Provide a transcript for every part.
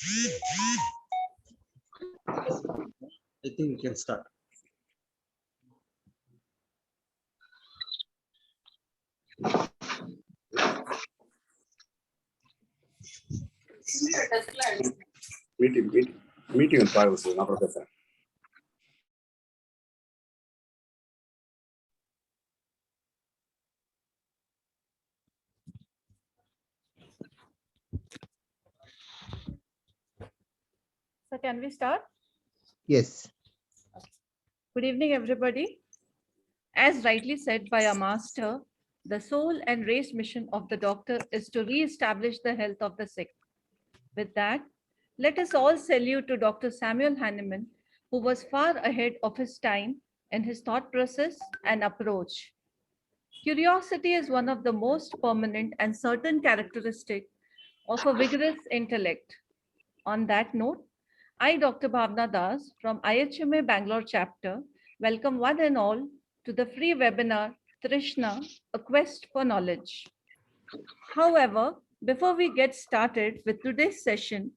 I think we can start. Meeting with privacy, not professor. So can we start? Yes. Good evening, everybody. As rightly said by our master, the soul and race mission of the doctor is to re-establish the health of the sick. With that, let us all salute to Dr. Samuel Hahnemann, who was far ahead of his time in his thought process and approach. Curiosity is one of the most permanent and certain characteristics of a vigorous intellect. On that note, I, Dr. Bhavna Das from IHMA Bangalore chapter, welcome one and all to the free webinar, Trishna, a quest for knowledge. However, before we get started with today's session,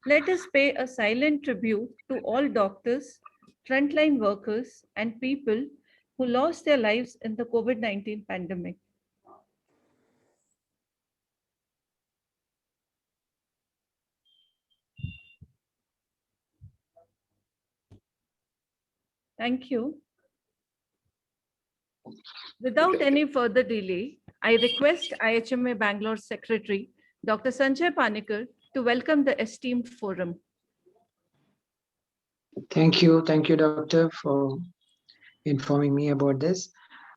let us pay a silent tribute to all doctors, frontline workers, and people who lost their lives in the COVID-19 pandemic. Thank you. Without any further delay, I request IHMA Bangalore Secretary, Dr. Sanjay Panikkar, to welcome the esteemed forum. Thank you, Doctor, for informing me about this.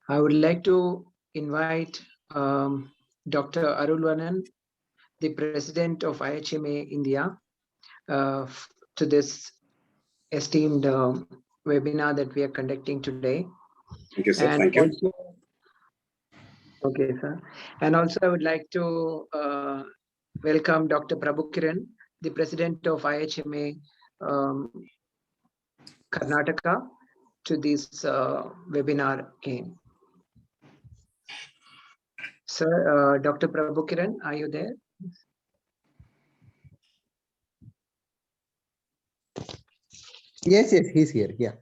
I would like to invite Dr. Arulvanan, the President of IHMA India, to this esteemed webinar that we are conducting today. Thank you, sir. And Thank you. also, okay, sir. And also, I would like to welcome Dr. Prabhukiran, the President of IHMA Karnataka, to this webinar again. Sir, Dr. Prabhukiran, are you there? Yes, he's here. Yeah.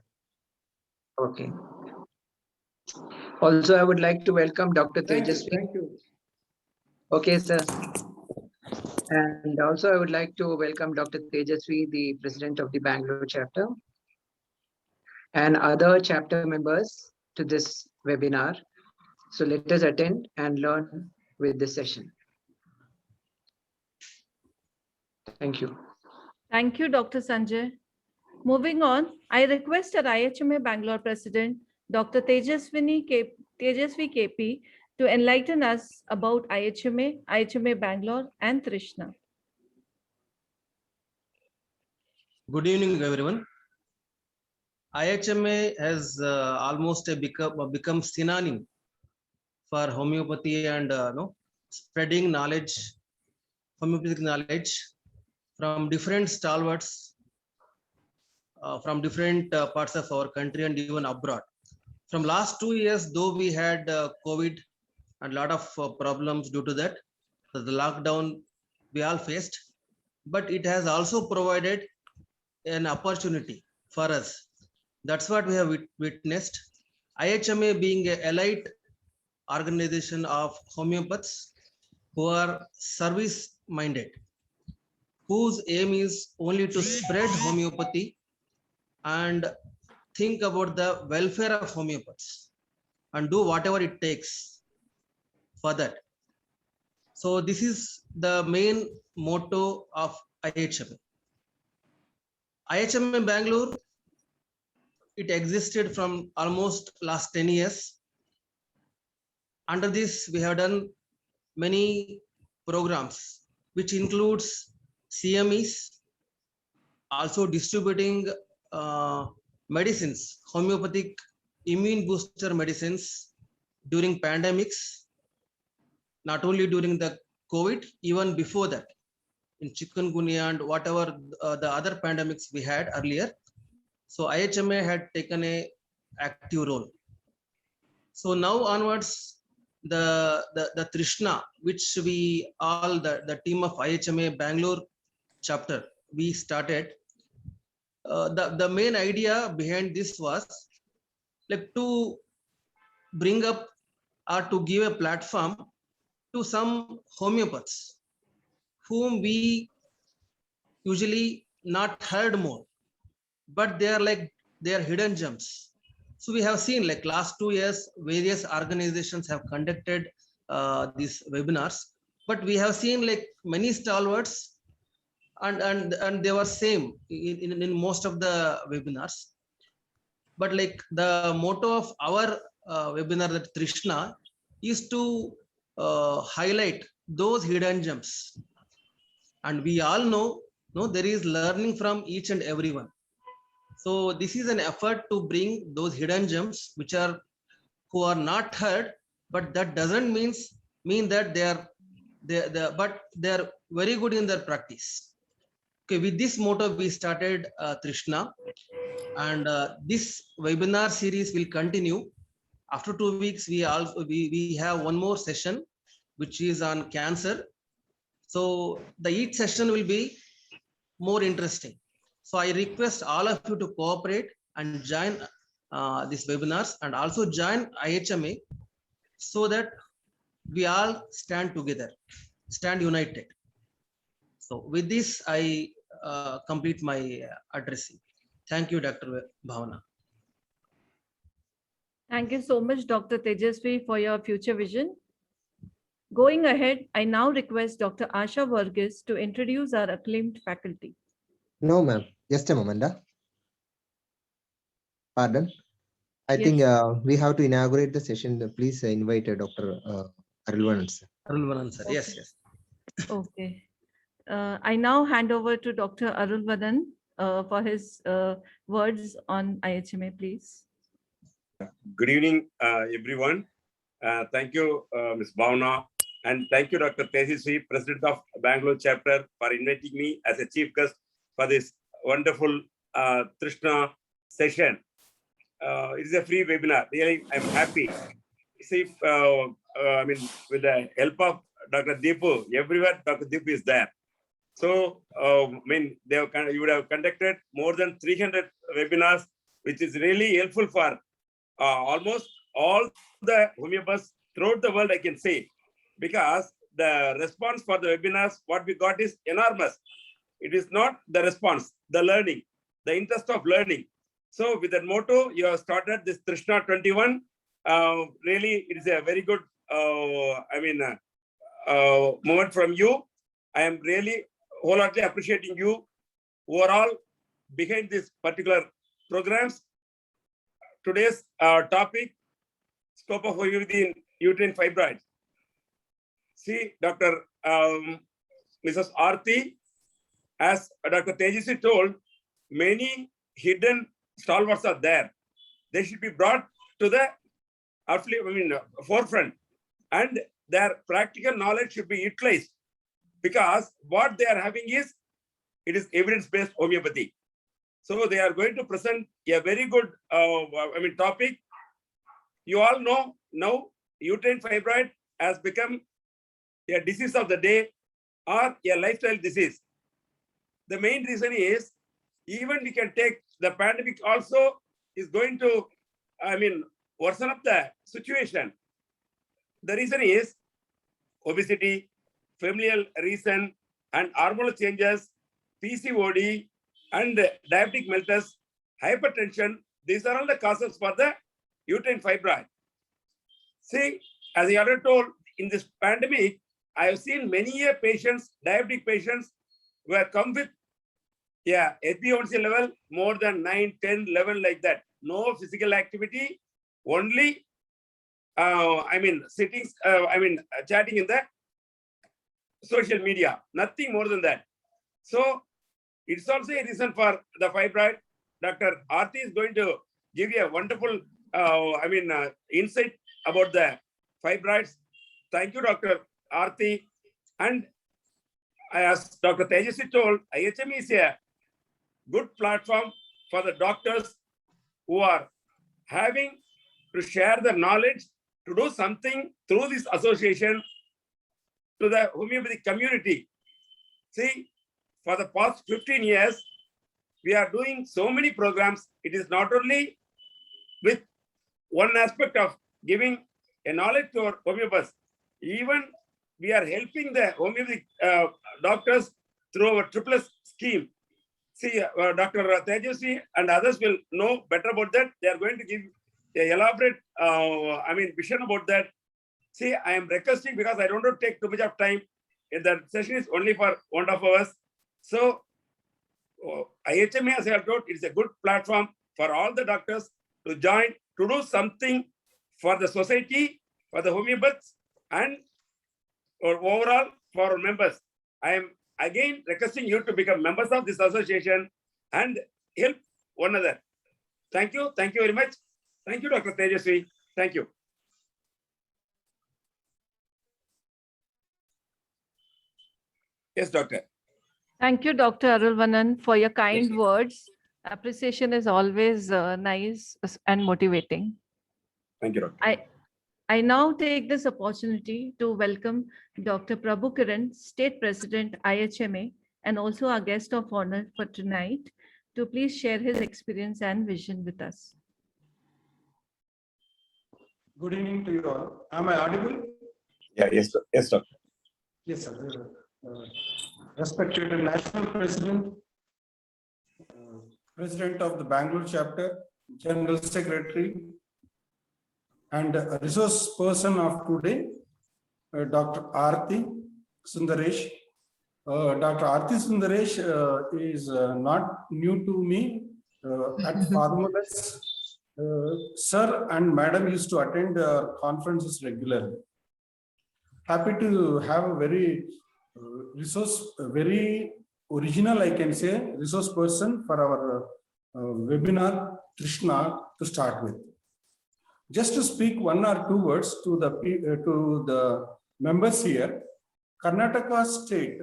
Okay. Also, I would like to welcome Dr. Tejasvi. Thank you. Okay, sir. And also, I would like to welcome Dr. Tejasvi, the President of the Bangalore chapter, and other chapter members to this webinar. So let us attend and learn with this session. Thank you. Thank you, Dr. Sanjay. Moving on, I request our IHMA Bangalore President, Dr. Tejasvi KP, to enlighten us about IHMA Bangalore, and Trishna. Good evening, everyone. IHMA has almost become synonym for homeopathy and spreading knowledge, homeopathic knowledge from different stalwarts from different parts of our country and even abroad. From last 2 years, though we had COVID and a lot of problems due to that, the lockdown we all faced, but it has also provided an opportunity for us. That's what we have witnessed. IHMA being an elite organization of homeopaths who are service minded, whose aim is only to spread homeopathy and think about the welfare of homeopaths and do whatever it takes for that. So this is the main motto of IHMA. IHMA Bangalore, it existed from almost last 10 years. Under this, we have done many programs, which includes CMEs, also distributing medicines, homeopathic immune booster medicines during pandemics, not only during the COVID, even before that, in chikungunya and whatever the other pandemics we had earlier. So IHMA had taken a active role. So now onwards, the Trishna, which we all, the team of IHMA Bangalore chapter we started, the main idea behind this was like to bring up or to give a platform to some homeopaths whom we usually not heard more, but they are hidden gems. So we have seen like last 2 years, various organizations have conducted these webinars, but we have seen like many stalwarts and they were same in most of the webinars. But like the motto of our webinar, that Trishna, is to highlight those hidden gems. And we all know, there is learning from each and everyone. So this is an effort to bring those hidden gems who are not heard, but that doesn't mean that they are very good in their practice. Okay, with this motto we started Trishna, and this webinar series will continue. After 2 weeks, we have one more session which is on cancer. So each session will be more interesting. So I request all of you to cooperate and join these webinars, and also join IHMA, so that we all stand together, stand united. So with this, I complete my addressing. Thank you, Dr. Bhavana. Thank you so much, Dr. Tejasvi, for your future vision. Going ahead, I now request Dr. Asha Varghese to introduce our acclaimed faculty. No, ma'am. Just a moment. Pardon. I Yes. think we have to inaugurate the session. Please invite Dr. Arulvanan, sir. Arulvanan, sir. Yes, Okay. yes. Okay. I now hand over to Dr. Arulvanan for his words on IHMA, please. Good evening, everyone. Thank you, Ms. Bhavana, and thank you, Dr. Tejasvi, President of Bangalore chapter, for inviting me as a chief guest for this wonderful Trishna session. It is a free webinar. Really, I'm happy. See, I mean, with the help of Dr. Deepu, everywhere Dr. Deepu is there. So, I mean, you would have conducted more than 300 webinars, which is really helpful for almost all the homeopaths throughout the world, I can say, because the response for the webinars, what we got is enormous. It is not the response, the learning, the interest of learning. So with that motto, you have started this Trishna 21. Really, it is a very good, moment from you. I am really wholeheartedly appreciating you overall behind this particular programs. Today's topic, scope of homeopathy in uterine fibroids. See, Dr. Mrs. Aarti, as Dr. Tejasvi told, many hidden stalwarts are there. They should be brought to the forefront, and their practical knowledge should be utilized, because what they are having is, it is evidence-based homeopathy. So they are going to present a very good topic. You all know now uterine fibroid has become a disease of the day or a lifestyle disease. The main reason is, even we can take the pandemic also is going to, worsen up the situation. The reason is obesity, familial reason, and hormonal changes, PCOD, and diabetic mellitus, hypertension. These are all the causes for the uterine fibroid. See, as I already told, in this pandemic, I have seen many patients, diabetic patients, who have come with HbA1c level more than 9, 10, 11 like that. No physical activity, only chatting in the social media, nothing more than that. So it's also a reason for the fibroid. Dr. Aarti is going to give you a wonderful insight about the fibroids. Thank you, Dr. Aarti. And as Dr. Tejasvi told, IHMA is a good platform for the doctors who are having to share the knowledge, to do something through this association to the homeopathic community. See, for the past 15 years, we are doing so many programs. It is not only with one aspect of giving a knowledge to our homeopaths, even we are helping the homeopathic doctors through our triple scheme. See, Dr. Tejasvi and others will know better about that. They are going to give an elaborate, vision about that. See, I am requesting because I don't want to take too much of time. The session is only for 1.5 hours. So, IHMA, as I have told, it's a good platform for all the doctors to join, to do something for the society, for the homeopaths, and or overall for our members. I am again requesting you to become members of this association and help one another. Thank you. Thank you very much. Thank you, Dr. Tejasvi. Thank you. Yes, doctor. Thank you, Dr. Arulvanan, for your kind Yes. words. Appreciation is always nice and motivating. Thank you, doctor. I now take this opportunity to welcome Dr. Prabhu Kiran, State President, IHMA, and also our guest of honor for tonight, to please share his experience and vision with us. Good evening to you all. Am I audible? Yeah, yes, yes, doctor. Yes, sir. Respected National President, President of the Bangalore chapter, General Secretary, and a resource person of today, Dr. Aarti Sundaresh. Dr. Aarti Sundaresh is not new to me. At Formulas, sir and madam used to attend conferences regularly. Happy to have a very very original, I can say, resource person for our webinar, Trishna, to start with. Just to speak one or two words to the members here, Karnataka state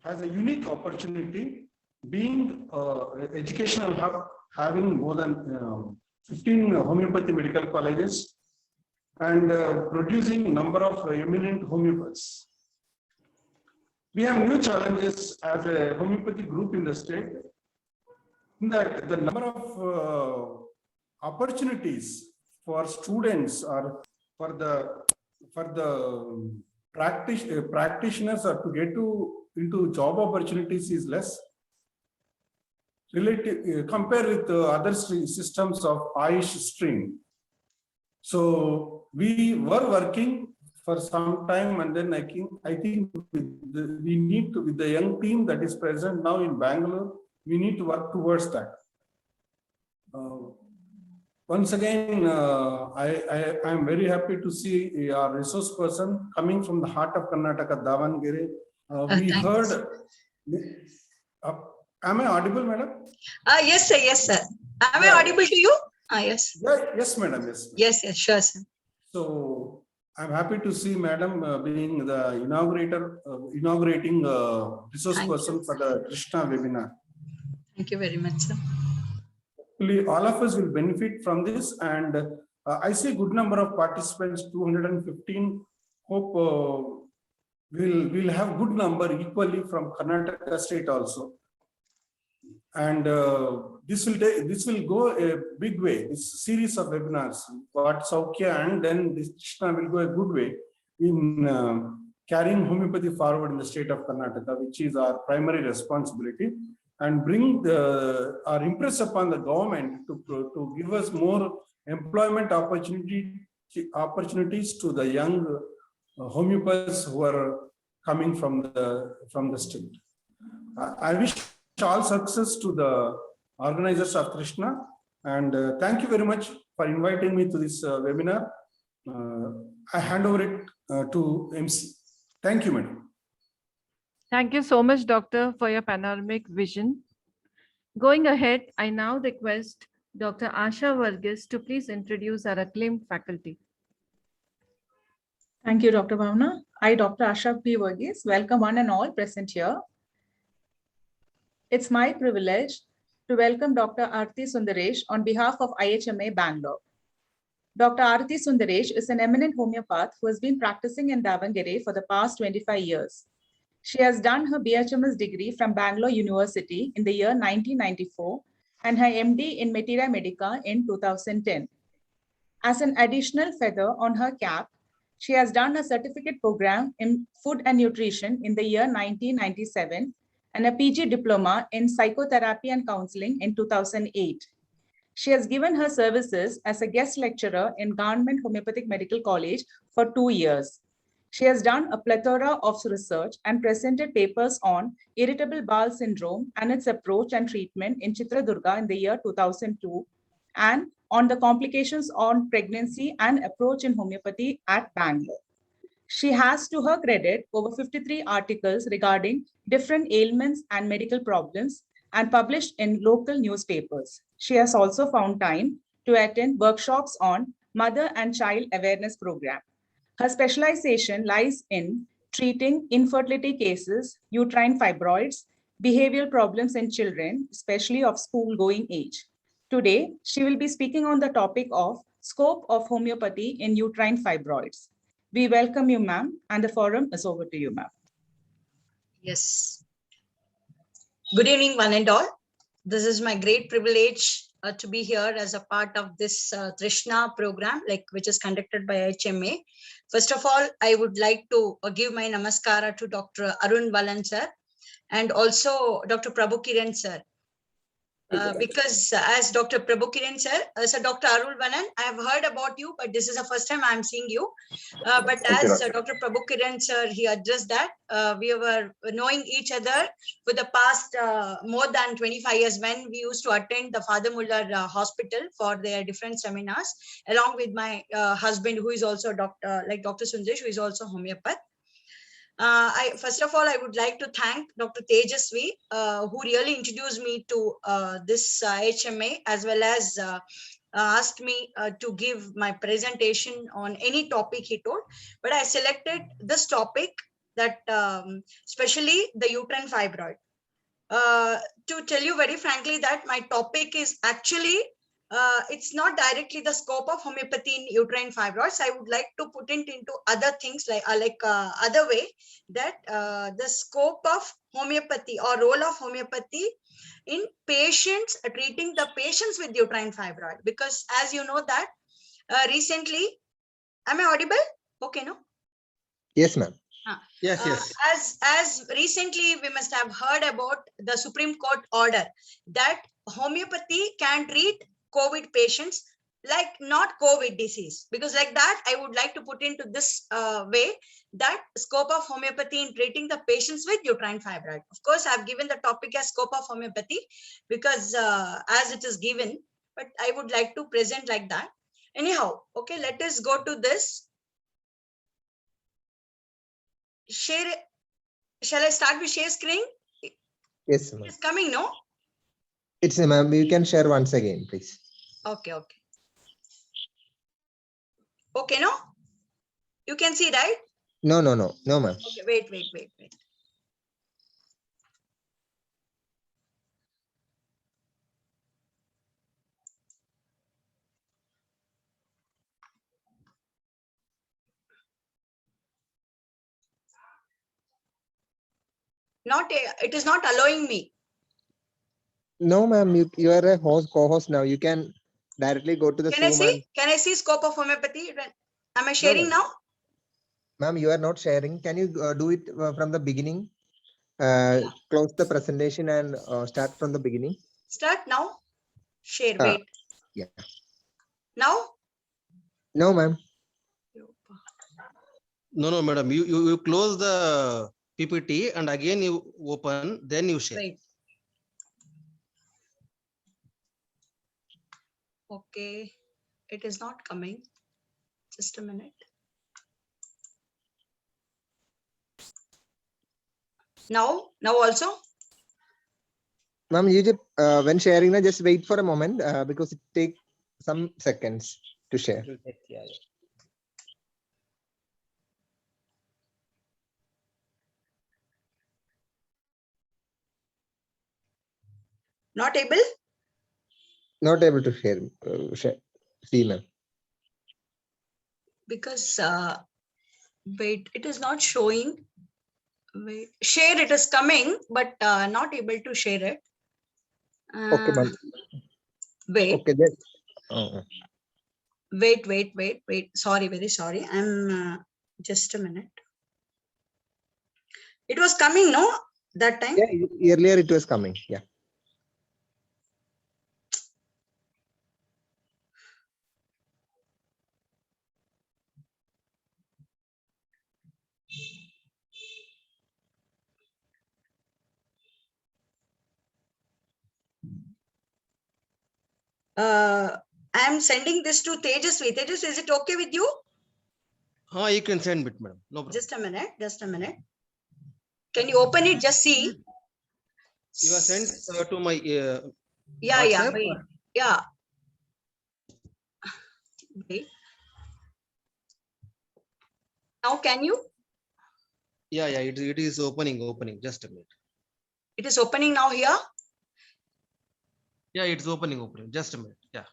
has a unique opportunity, being educational hub, having more than 15 homeopathy medical colleges, and producing number of eminent homeopaths. We have new challenges as a homeopathy group in the state, in that the number of opportunities for students or for the practitioners or to get into job opportunities is less relative compared with other systems of Ayush stream. So we were working for some time, and then I think we need to, with the young team that is present now in Bangalore, we need to work towards that. Once again, I am very happy to see our resource person coming from the heart of Karnataka, Davangere. We heard. Am I audible, madam? Yes, sir. Yes, sir. Am I audible to you? Yes. Yes, madam. Yes. Yes, yes, sure, sir. So I'm happy to see madam being the inaugurating resource Thank person you. for the Krishna webinar. Thank you very much, sir. Hopefully, all of us will benefit from this, and I see a good number of participants, 215. Hope we'll have good number equally from Karnataka state also. And this will go a big way. This series of webinars, what Saukya, and then this Krishna will go a good way in carrying homeopathy forward in the state of Karnataka, which is our primary responsibility, and bring or impress upon the government to give us more employment opportunities to the young homeopaths who are coming from the state. I wish all success to the organizers of Krishna, and thank you very much for inviting me to this webinar. I hand over it to MC. Thank you, madam. Thank you so much, Doctor, for your panoramic vision. Going ahead, I now request Dr. Asha Varghese to please introduce our acclaimed faculty. Thank you, Dr. Bhavna. I, Dr. Asha P. Varghese, welcome one and all present here. It's my privilege to welcome Dr. Aarti Sundaresh on behalf of IHMA Bangalore. Dr. Arati Sundaresh is an eminent homeopath who has been practicing in Davangere for the past 25 years. She has done her BHMS degree from Bangalore University in the year 1994 and her MD in Materia Medica in 2010. As an additional feather on her cap, she has done a certificate program in food and nutrition in the year 1997 and a PG diploma in psychotherapy and counseling in 2008. She has given her services as a guest lecturer in Government Homeopathic Medical College for 2 years. She has done a plethora of research and presented papers on irritable bowel syndrome and its approach and treatment in Chitradurga in the year 2002 and on the complications on pregnancy and approach in homeopathy at Bangalore. She has, to her credit, over 53 articles regarding different ailments and medical problems and published in local newspapers. She has also found time to attend workshops on mother and child awareness program. Her specialization lies in treating infertility cases, uterine fibroids, behavioral problems in children, especially of school-going age. Today, she will be speaking on the topic of scope of homeopathy in uterine fibroids. We welcome you, ma'am, and the forum is over to you, ma'am. Yes. Good evening, one and all. This is my great privilege to be here as a part of this Trishna program, which is conducted by HMA. First of all, I would like to give my namaskara to Dr. Arun Balan sir and also Dr. Prabhu Kiran sir. Because as Dr. Prabhu Kiran sir, so Dr. Arul Balan, I have heard about you, but this is the first time I am seeing you. But as Dr. Prabhu Kiran sir, he addressed that we were knowing each other for the past more than 25 years when we used to attend the Father Muller Hospital for their different seminars, along with my husband, who is also Dr. Sundesh, who is also homeopath. First of all, I would like to thank Dr. Tejasvi, who really introduced me to this HMA, as well as asked me to give my presentation on any topic he told. But I selected this topic, that especially the uterine fibroid. To tell you very frankly that my topic is actually it's not directly the scope of homeopathy in uterine fibroids. I would like to put it into other things, other way, that the scope of homeopathy or role of homeopathy in patients, treating the patients with uterine fibroid. Because as you know that recently, am I audible? Okay, no? Yes, ma'am. Yes. As recently we must have heard about the Supreme Court order that homeopathy can treat COVID patients, like not COVID disease. Because like that, I would like to put into this way, that scope of homeopathy in treating the patients with uterine fibroid. Of course, I've given the topic as scope of homeopathy because as it is given, but I would like to present like that. Anyhow, okay, let us go to this. Share. Shall I start with share screen? Yes, ma'am. It's coming, no? It's ma'am. You can share once again, please. Okay. Okay, no? You can see, right? No, ma'am. Okay, wait. It is not allowing me. No, ma'am. You are a co-host now. You can directly go to the Can I Zoom. see? Can I see scope of homeopathy? Am I sharing now? Ma'am, you are not sharing. Can you do it from the beginning? Close the presentation and start from the beginning. Start now. Share. Wait. Yeah. Now? No, ma'am. No, madam. You close the PPT and again you open, then you share. Wait. Okay. It is not coming. Just a minute. Now also? Ma'am, you just when sharing, just wait for a moment because it takes some seconds to share. Not able? Not able to share. See, ma'am. because wait, it is not showing. Wait, share it is coming, but not able to share it. Okay, ma'am. Wait, Okay, then. Oh, wait. Sorry, very sorry. I'm just a minute. It was coming, no, that time. yeah, earlier it was coming. Yeah. I'm sending this to Tejasvi. Tejasvi, is it okay with you? You can send it, madam. No problem. Just a minute. Just a minute. Can you open it? Just see. You are sent to my Yeah. WhatsApp? Wait. Yeah. Wait. Now, can you? Yeah, it is opening. Just a minute. It is opening now here. Yeah, it's opening. Just a minute. Yeah.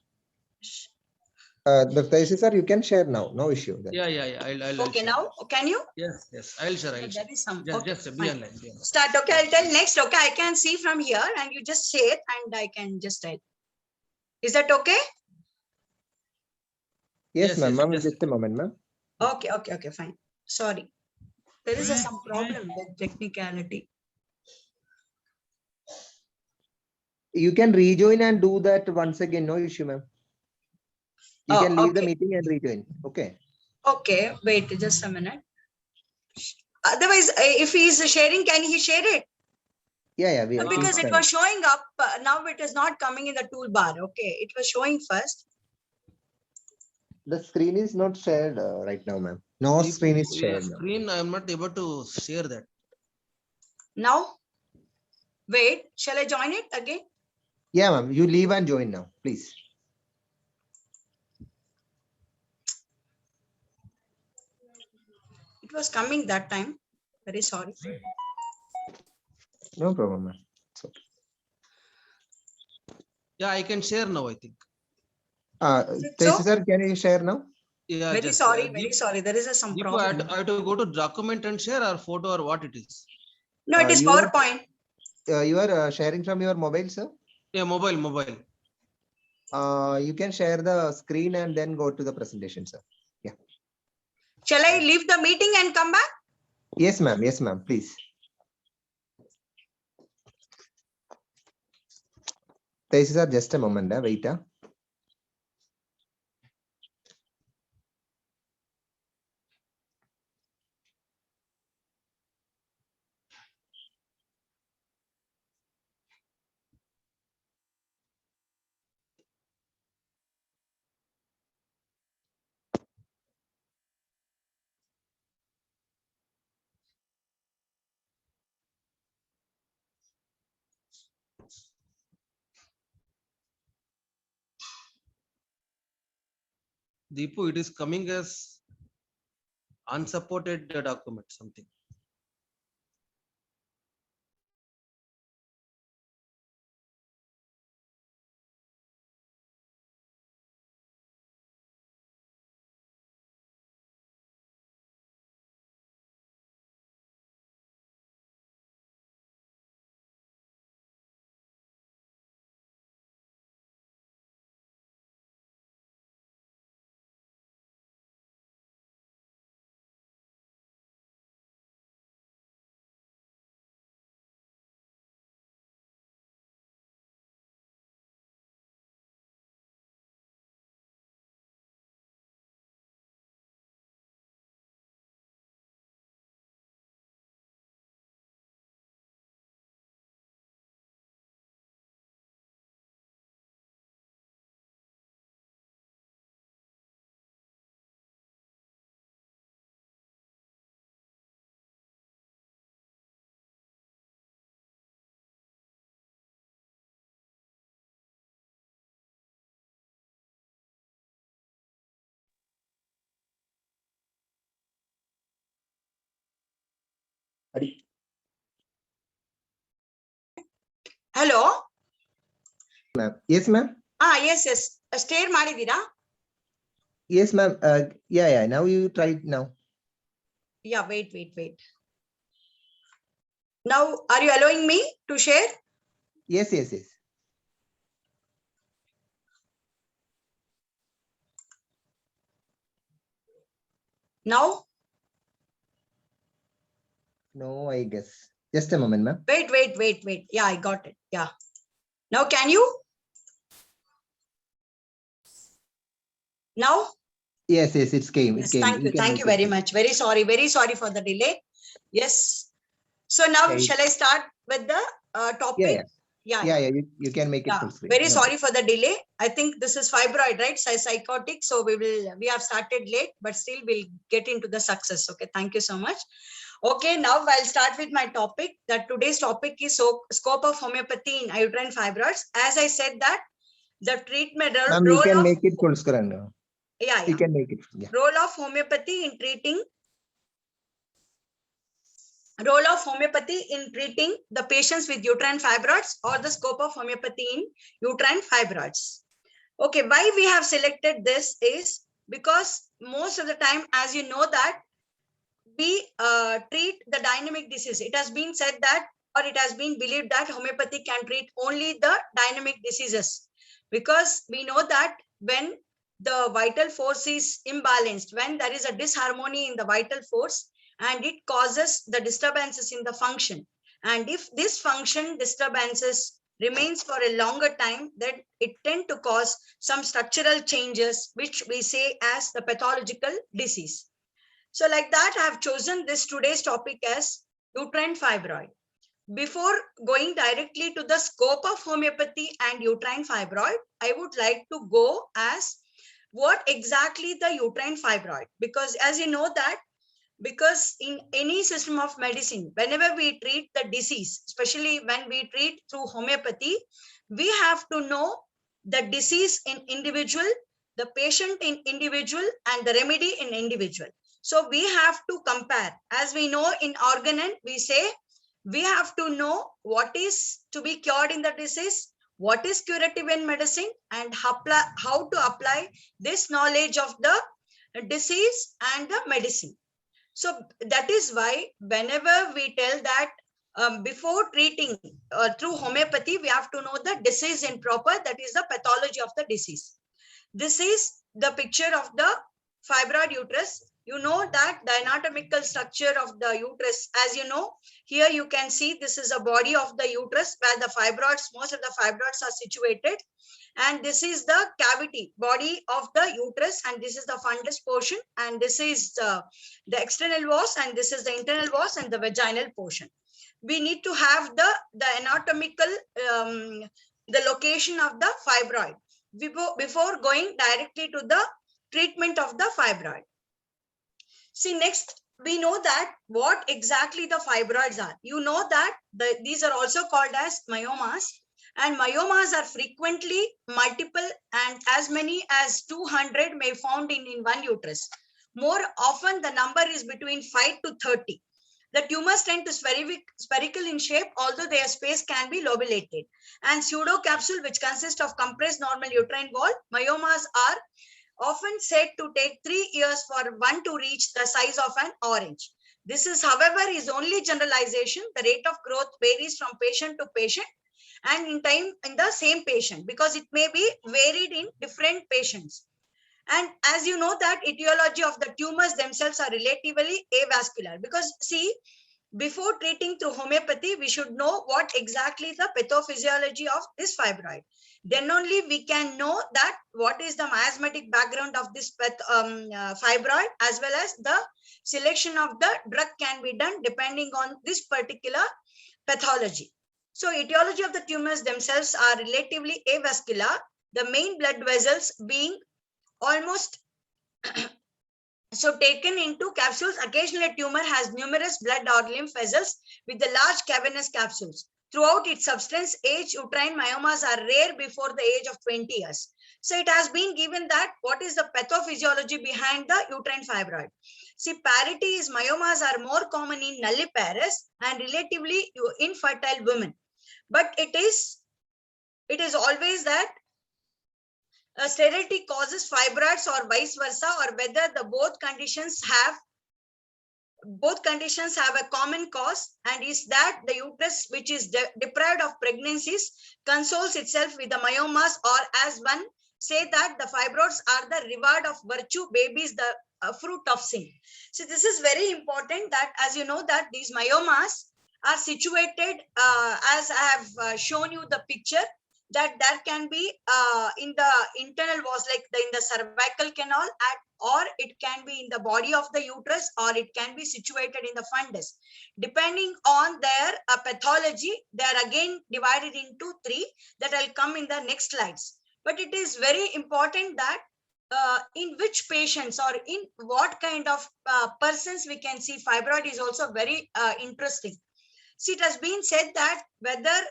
The Tejas sir, you can share now. No issue. Then. Yeah. I'll Okay, share. now can you? Yes. I'll share. There is some. Just, Okay, just be fine. online. Yeah. Start. Okay, I'll tell next. Okay, I can see from here, and you just share, and I can just tell. Is that okay? Yes, ma'am. Ma'am, Yes. just a moment, ma'am. Okay, fine. Sorry. There is some problem with technicality. You can rejoin and do that once again. No issue, ma'am. You can leave the Okay. meeting and rejoin. Okay. Okay, wait just a minute. Otherwise, if he is sharing, can he share it? Yeah. Because it was showing up. Now it is not coming in the toolbar. Okay, it was showing first. The screen is not shared right now, ma'am. No screen is shared now. Screen, I am not able to share that. Now, wait, shall I join it again? Yeah, ma'am. You leave and join now, please. It was coming that time. Very sorry. No problem, ma'am. It's okay. Yeah, I can share now, I think. Tejas sir, can you share now? Yeah, Very just, sorry, Deep- very sorry. There is some Deepu, problem. I have to go to document and share or photo or what it is. No, it is you are- PowerPoint. You are sharing from your mobile, sir? Yeah, mobile. You can share the screen and then go to the presentation, sir. Yeah. Shall I leave the meeting and come back? Yes, ma'am. Yes, ma'am. Please. Tejas sir, just a moment. Wait. Deepu, it is coming as unsupported document, something. Hello? Ma'am. Yes, ma'am. Yes. Share ಮಾಡಿದೀರಾ? Yes, ma'am. Yeah. Now you try it now. Yeah, wait. Now, are you allowing me to share? Yes. Now, No, I guess. Just a moment, ma'am. wait. Yeah, I got it. Yeah. Now, can you? Now? Yes, it came. Yes, It came. thank you. Thank you very much. Very sorry for the delay. Yes. So now, Yeah, shall I start with the topic? Yeah. You can make it Yeah, full screen. very No sorry for the delay. I think this is fibroid, right? Psychotic. So we have started late, but still we'll get into the success. Okay, thank you so much. Okay, now I'll start with my topic. That today's topic is scope of homeopathy in uterine fibroids. As I said that the treatment Ma'am, you role can of make it full screen now. yeah, You can make it. Yeah. role of homeopathy in treating the patients with uterine fibroids, or the scope of homeopathy in uterine fibroids. Okay, why we have selected this is because most of the time, as you know, that we treat the dynamic disease. It has been said that, or it has been believed that homeopathy can treat only the dynamic diseases, because we know that when the vital force is imbalanced, when there is a disharmony in the vital force, and it causes the disturbances in the function, and if this function disturbances remains for a longer time, then it tend to cause some structural changes, which we say as the pathological disease. So like that, I have chosen this today's topic as uterine fibroid. Before going directly to the scope of homeopathy and uterine fibroid, I would like to go as what exactly the uterine fibroid, because as you know that, because in any system of medicine, whenever we treat the disease, especially when we treat through homeopathy, we have to know the disease in individual, the patient in individual, and the remedy in individual. So we have to compare. As we know in Organon, we say we have to know what is to be cured in the disease, what is curative in medicine, and how to apply this knowledge of the disease and the medicine. So that is why whenever we tell that before treating through homeopathy, we have to know the disease in proper, that is the pathology of the disease. This is the picture of the fibroid uterus. You know that the anatomical structure of the uterus, as you know, here you can see this is a body of the uterus where the fibroids, most of the fibroids are situated. And this is the cavity body of the uterus, and this is the fundus portion, and this is the external walls, and this is the internal walls and the vaginal portion. We need to have the anatomical the location of the fibroid before going directly to the treatment of the fibroid. See, next we know that what exactly the fibroids are. You know that these are also called as myomas, and myomas are frequently multiple, and as many as 200 may found in one uterus. More often the number is between 5 to 30. The tumors tend to spherical in shape, although their space can be lobulated. And pseudocapsule, which consists of compressed normal uterine wall, myomas are often said to take 3 years for one to reach the size of an orange. This is, however, is only generalization. The rate of growth varies from patient to patient and in time in the same patient, because it may be varied in different patients. And as you know that etiology of the tumors themselves are relatively avascular, because see, before treating through homeopathy, we should know what exactly the pathophysiology of this fibroid. Then only we can know that what is the miasmatic background of this fibroid, as well as the selection of the drug can be done depending on this particular pathology. So etiology of the tumors themselves are relatively avascular, the main blood vessels being almost so taken into capsules. Occasionally a tumor has numerous blood or lymph vessels with the large cavernous capsules. Throughout its substance age, uterine myomas are rare before the age of 20 years. So it has been given that what is the pathophysiology behind the uterine fibroid. See, parity is myomas are more common in nulliparous and relatively infertile women. But it is always that sterility causes fibroids or vice versa, or whether the both conditions have a common cause, and is that the uterus which is deprived of pregnancies consoles itself with the myomas, or as one say that the fibroids are the reward of virtue, babies the fruit of sin. So this is very important, that as you know that these myomas are situated as I have shown you the picture, that can be in the internal walls, like in the cervical canal, or it can be in the body of the uterus, or it can be situated in the fundus. Depending on their pathology, they are again divided into 3 that I'll come in the next slides. But it is very important that in which patients or in what kind of persons we can see fibroid is also very interesting. See, it has been said that whether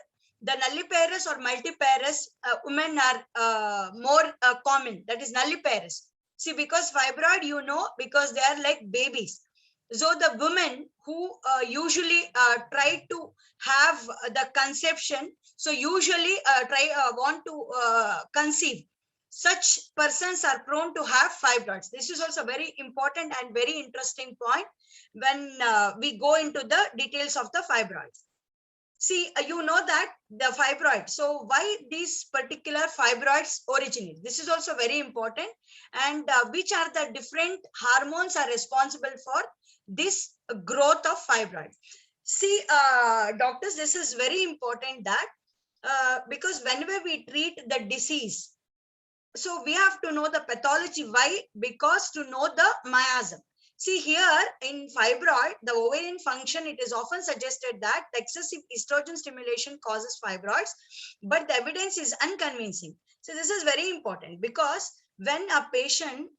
the nulliparous or multiparous women are more common, that is nulliparous. See, because fibroid, you know, because they are like babies. So the women who usually try to have the conception, so usually want to conceive, such persons are prone to have fibroids. This is also very important and very interesting point when we go into the details of the fibroids. See, you know that the fibroid. So why these particular fibroids originate? This is also very important. And which are the different hormones are responsible for this growth of fibroid? See, doctors, this is very important that because whenever we treat the disease, so we have to know the pathology. Why? Because to know the miasm. See here in fibroid, the ovarian function, it is often suggested that the excessive estrogen stimulation causes fibroids, but the evidence is unconvincing. So this is very important, because when a patient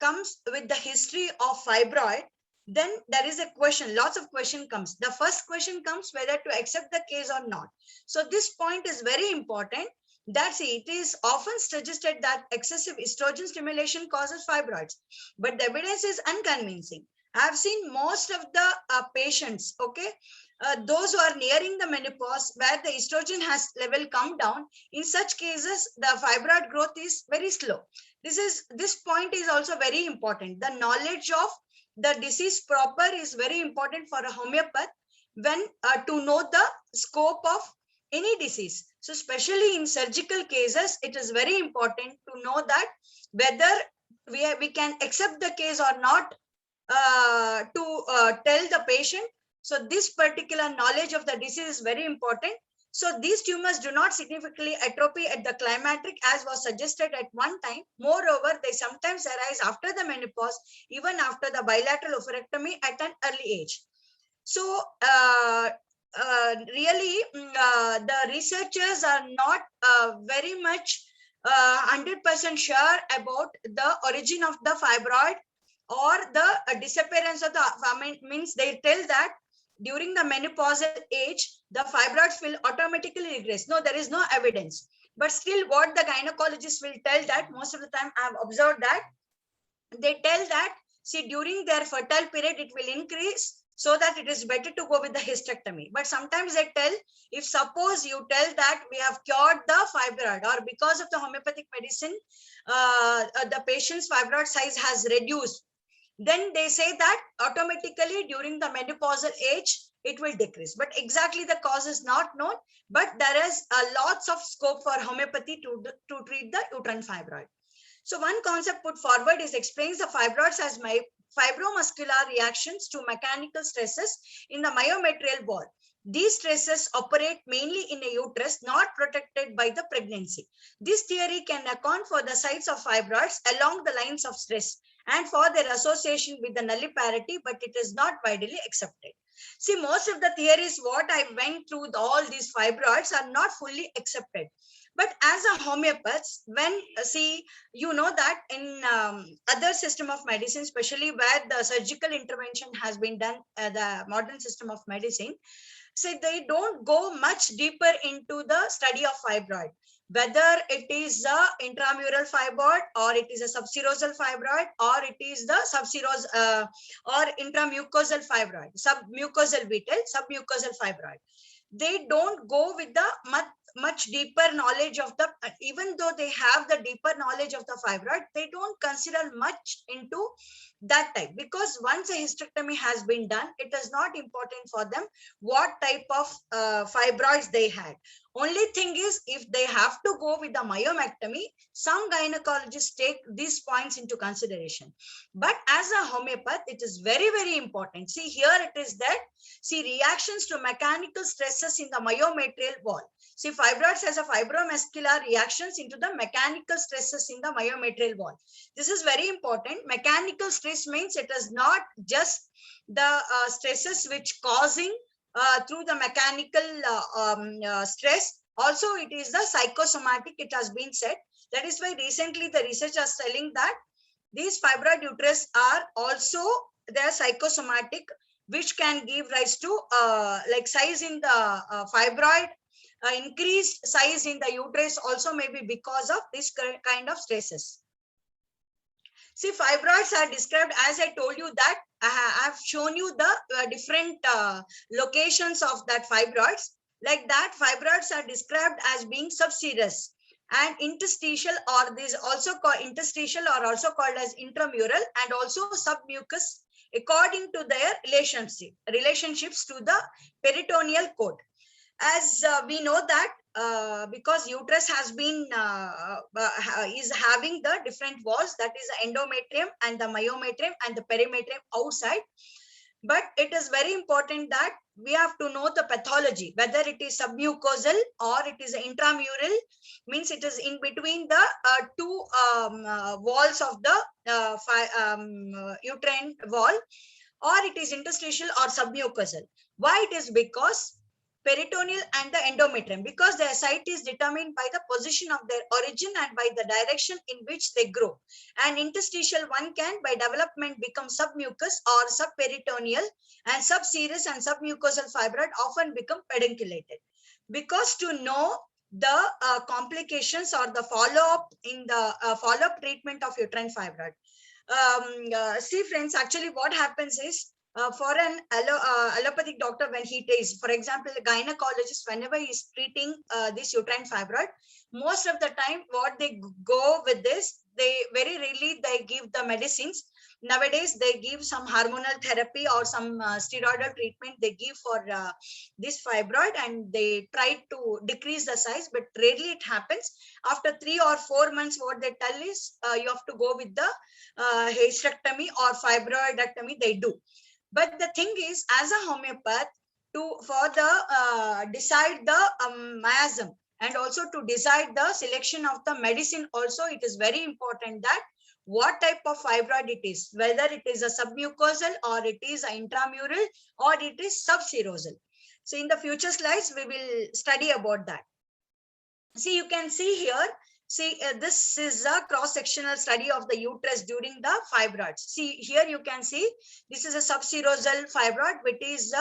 comes with the history of fibroid, then there is a question, lots of question comes. The first question comes whether to accept the case or not. So this point is very important. That's it. It is often suggested that excessive estrogen stimulation causes fibroids, but the evidence is unconvincing. I have seen most of the patients, okay, those who are nearing the menopause, where the estrogen has level come down. In such cases, the fibroid growth is very slow. This point is also very important. The knowledge of the disease proper is very important for a homeopath when to know the scope of any disease. So especially in surgical cases, it is very important to know that whether we can accept the case or not to tell the patient. So this particular knowledge of the disease is very important. So these tumors do not significantly atrophy at the climacteric as was suggested at one time. Moreover, they sometimes arise after the menopause, even after the bilateral oophorectomy at an early age. So really, the researchers are not very much 100% sure about the origin of the fibroid or the disappearance of the means they tell that during the menopausal age, the fibroids will automatically regress. No, there is no evidence. But still, what the gynecologists will tell that most of the time I have observed that they tell that, see, during their fertile period, it will increase, so that it is better to go with the hysterectomy. But sometimes they tell, if suppose you tell that we have cured the fibroid, or because of the homeopathic medicine, the patient's fibroid size has reduced, then they say that automatically during the menopausal age, it will decrease. But exactly the cause is not known, but there is lots of scope for homeopathy to treat the uterine fibroid. So one concept put forward is explains the fibroids as fibromuscular reactions to mechanical stresses in the myometrial wall. These stresses operate mainly in a uterus not protected by the pregnancy. This theory can account for the sites of fibroids along the lines of stress and for their association with the nulliparity, but it is not widely accepted. See, most of the theories what I went through, all these fibroids are not fully accepted. But as a homeopath, when see, you know that in other system of medicine, especially where the surgical intervention has been done, the modern system of medicine, so they don't go much deeper into the study of fibroid, whether it is the intramural fibroid or it is a subserosal fibroid or it is the subserosal or intramucosal fibroid, submucosal vital, submucosal fibroid. They don't go with the much deeper knowledge of the, even though they have the deeper knowledge of the fibroid, they don't consider much into that type, because once a hysterectomy has been done, it is not important for them what type of fibroids they had. Only thing is, if they have to go with the myomectomy, some gynecologists take these points into consideration. But as a homeopath, it is very, very important. See, here it is that, see, reactions to mechanical stresses in the myometrial wall. See, fibroids has a fibromuscular reactions into the mechanical stresses in the myometrial wall. This is very important. Mechanical stress means it is not just the stresses which causing through the mechanical stress. Also, it is the psychosomatic, it has been said. That is why recently the research is telling that these fibroid uterus are also their psychosomatic, which can give rise to like size in the fibroid, increased size in the uterus also may be because of this kind of stresses. See, fibroids are described, as I told you that I have shown you the different locations of that fibroids. Like that, fibroids are described as being subserous and interstitial, or this also called interstitial, or also called as intramural, and also submucous, according to their relationships to the peritoneal cord. As we know that because uterus has been is having the different walls, that is the endometrium and the myometrium and the perimetrium outside. But it is very important that we have to know the pathology, whether it is submucosal or it is intramural, means it is in between the two walls of the uterine wall, or it is interstitial or submucosal. Why it is? Because peritoneal and the endometrium, because their site is determined by the position of their origin and by the direction in which they grow. And interstitial one can by development become submucous or subperitoneal, and subserous and submucosal fibroid often become pedunculated. Because to know the complications or the follow-up in the follow-up treatment of uterine fibroid. See friends, actually what happens is, for an allopathic doctor, when he takes, for example, a gynecologist, whenever he's treating this uterine fibroid, most of the time what they go with this, they very rarely they give the medicines. Nowadays they give some hormonal therapy or some steroidal treatment they give for this fibroid, and they try to decrease the size, but rarely it happens. After 3 or 4 months, what they tell is you have to go with the hysterectomy or fibroidectomy they do. But the thing is, as a homeopath, for the decide the miasm, and also to decide the selection of the medicine also, it is very important that what type of fibroid it is, whether it is a submucosal or it is an intramural or it is subserosal. So in the future slides, we will study about that. See, you can see here, see, this is a cross-sectional study of the uterus during the fibroids. See, here you can see, this is a subserosal fibroid, which is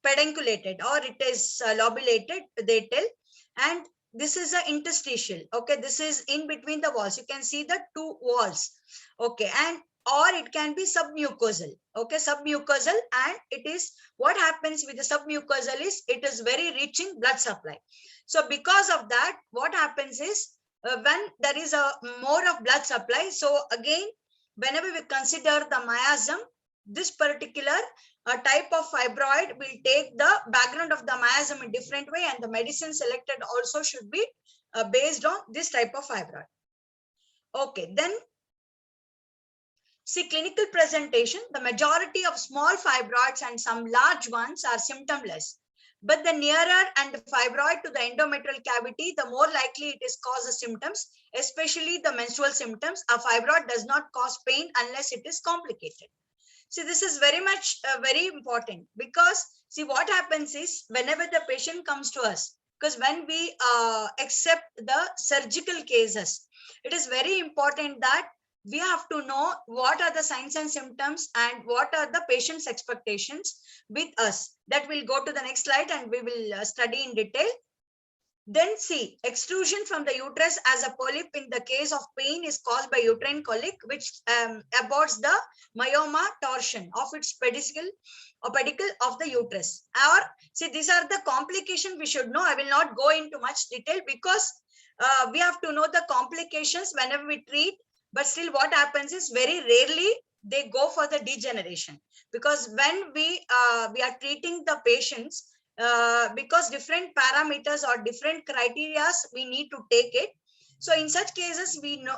pedunculated or it is lobulated, they tell. And this is an interstitial. Okay, this is in between the walls. You can see the two walls. Okay, and or it can be submucosal. Okay, submucosal, and it is what happens with the submucosal is it is very rich in blood supply. So because of that, what happens is when there is a more of blood supply, so again, whenever we consider the miasm, this particular type of fibroid will take the background of the miasm in different way, and the medicine selected also should be based on this type of fibroid. Okay, then see clinical presentation. The majority of small fibroids and some large ones are symptomless. But the nearer and the fibroid to the endometrial cavity, the more likely it is causes symptoms, especially the menstrual symptoms. A fibroid does not cause pain unless it is complicated. See, this is very much very important, because see what happens is whenever the patient comes to us, because when we accept the surgical cases, it is very important that we have to know what are the signs and symptoms and what are the patient's expectations with us. That will go to the next slide and we will study in detail. Then C, extrusion from the uterus as a polyp in the case of pain is caused by uterine colic, which aborts the myoma torsion of its pedicle of the uterus. Or see, these are the complications we should know. I will not go into much detail because we have to know the complications whenever we treat. But still, what happens is very rarely they go for the degeneration, because when we are treating the patients, because different parameters or different criteria we need to take it. So in such cases, we know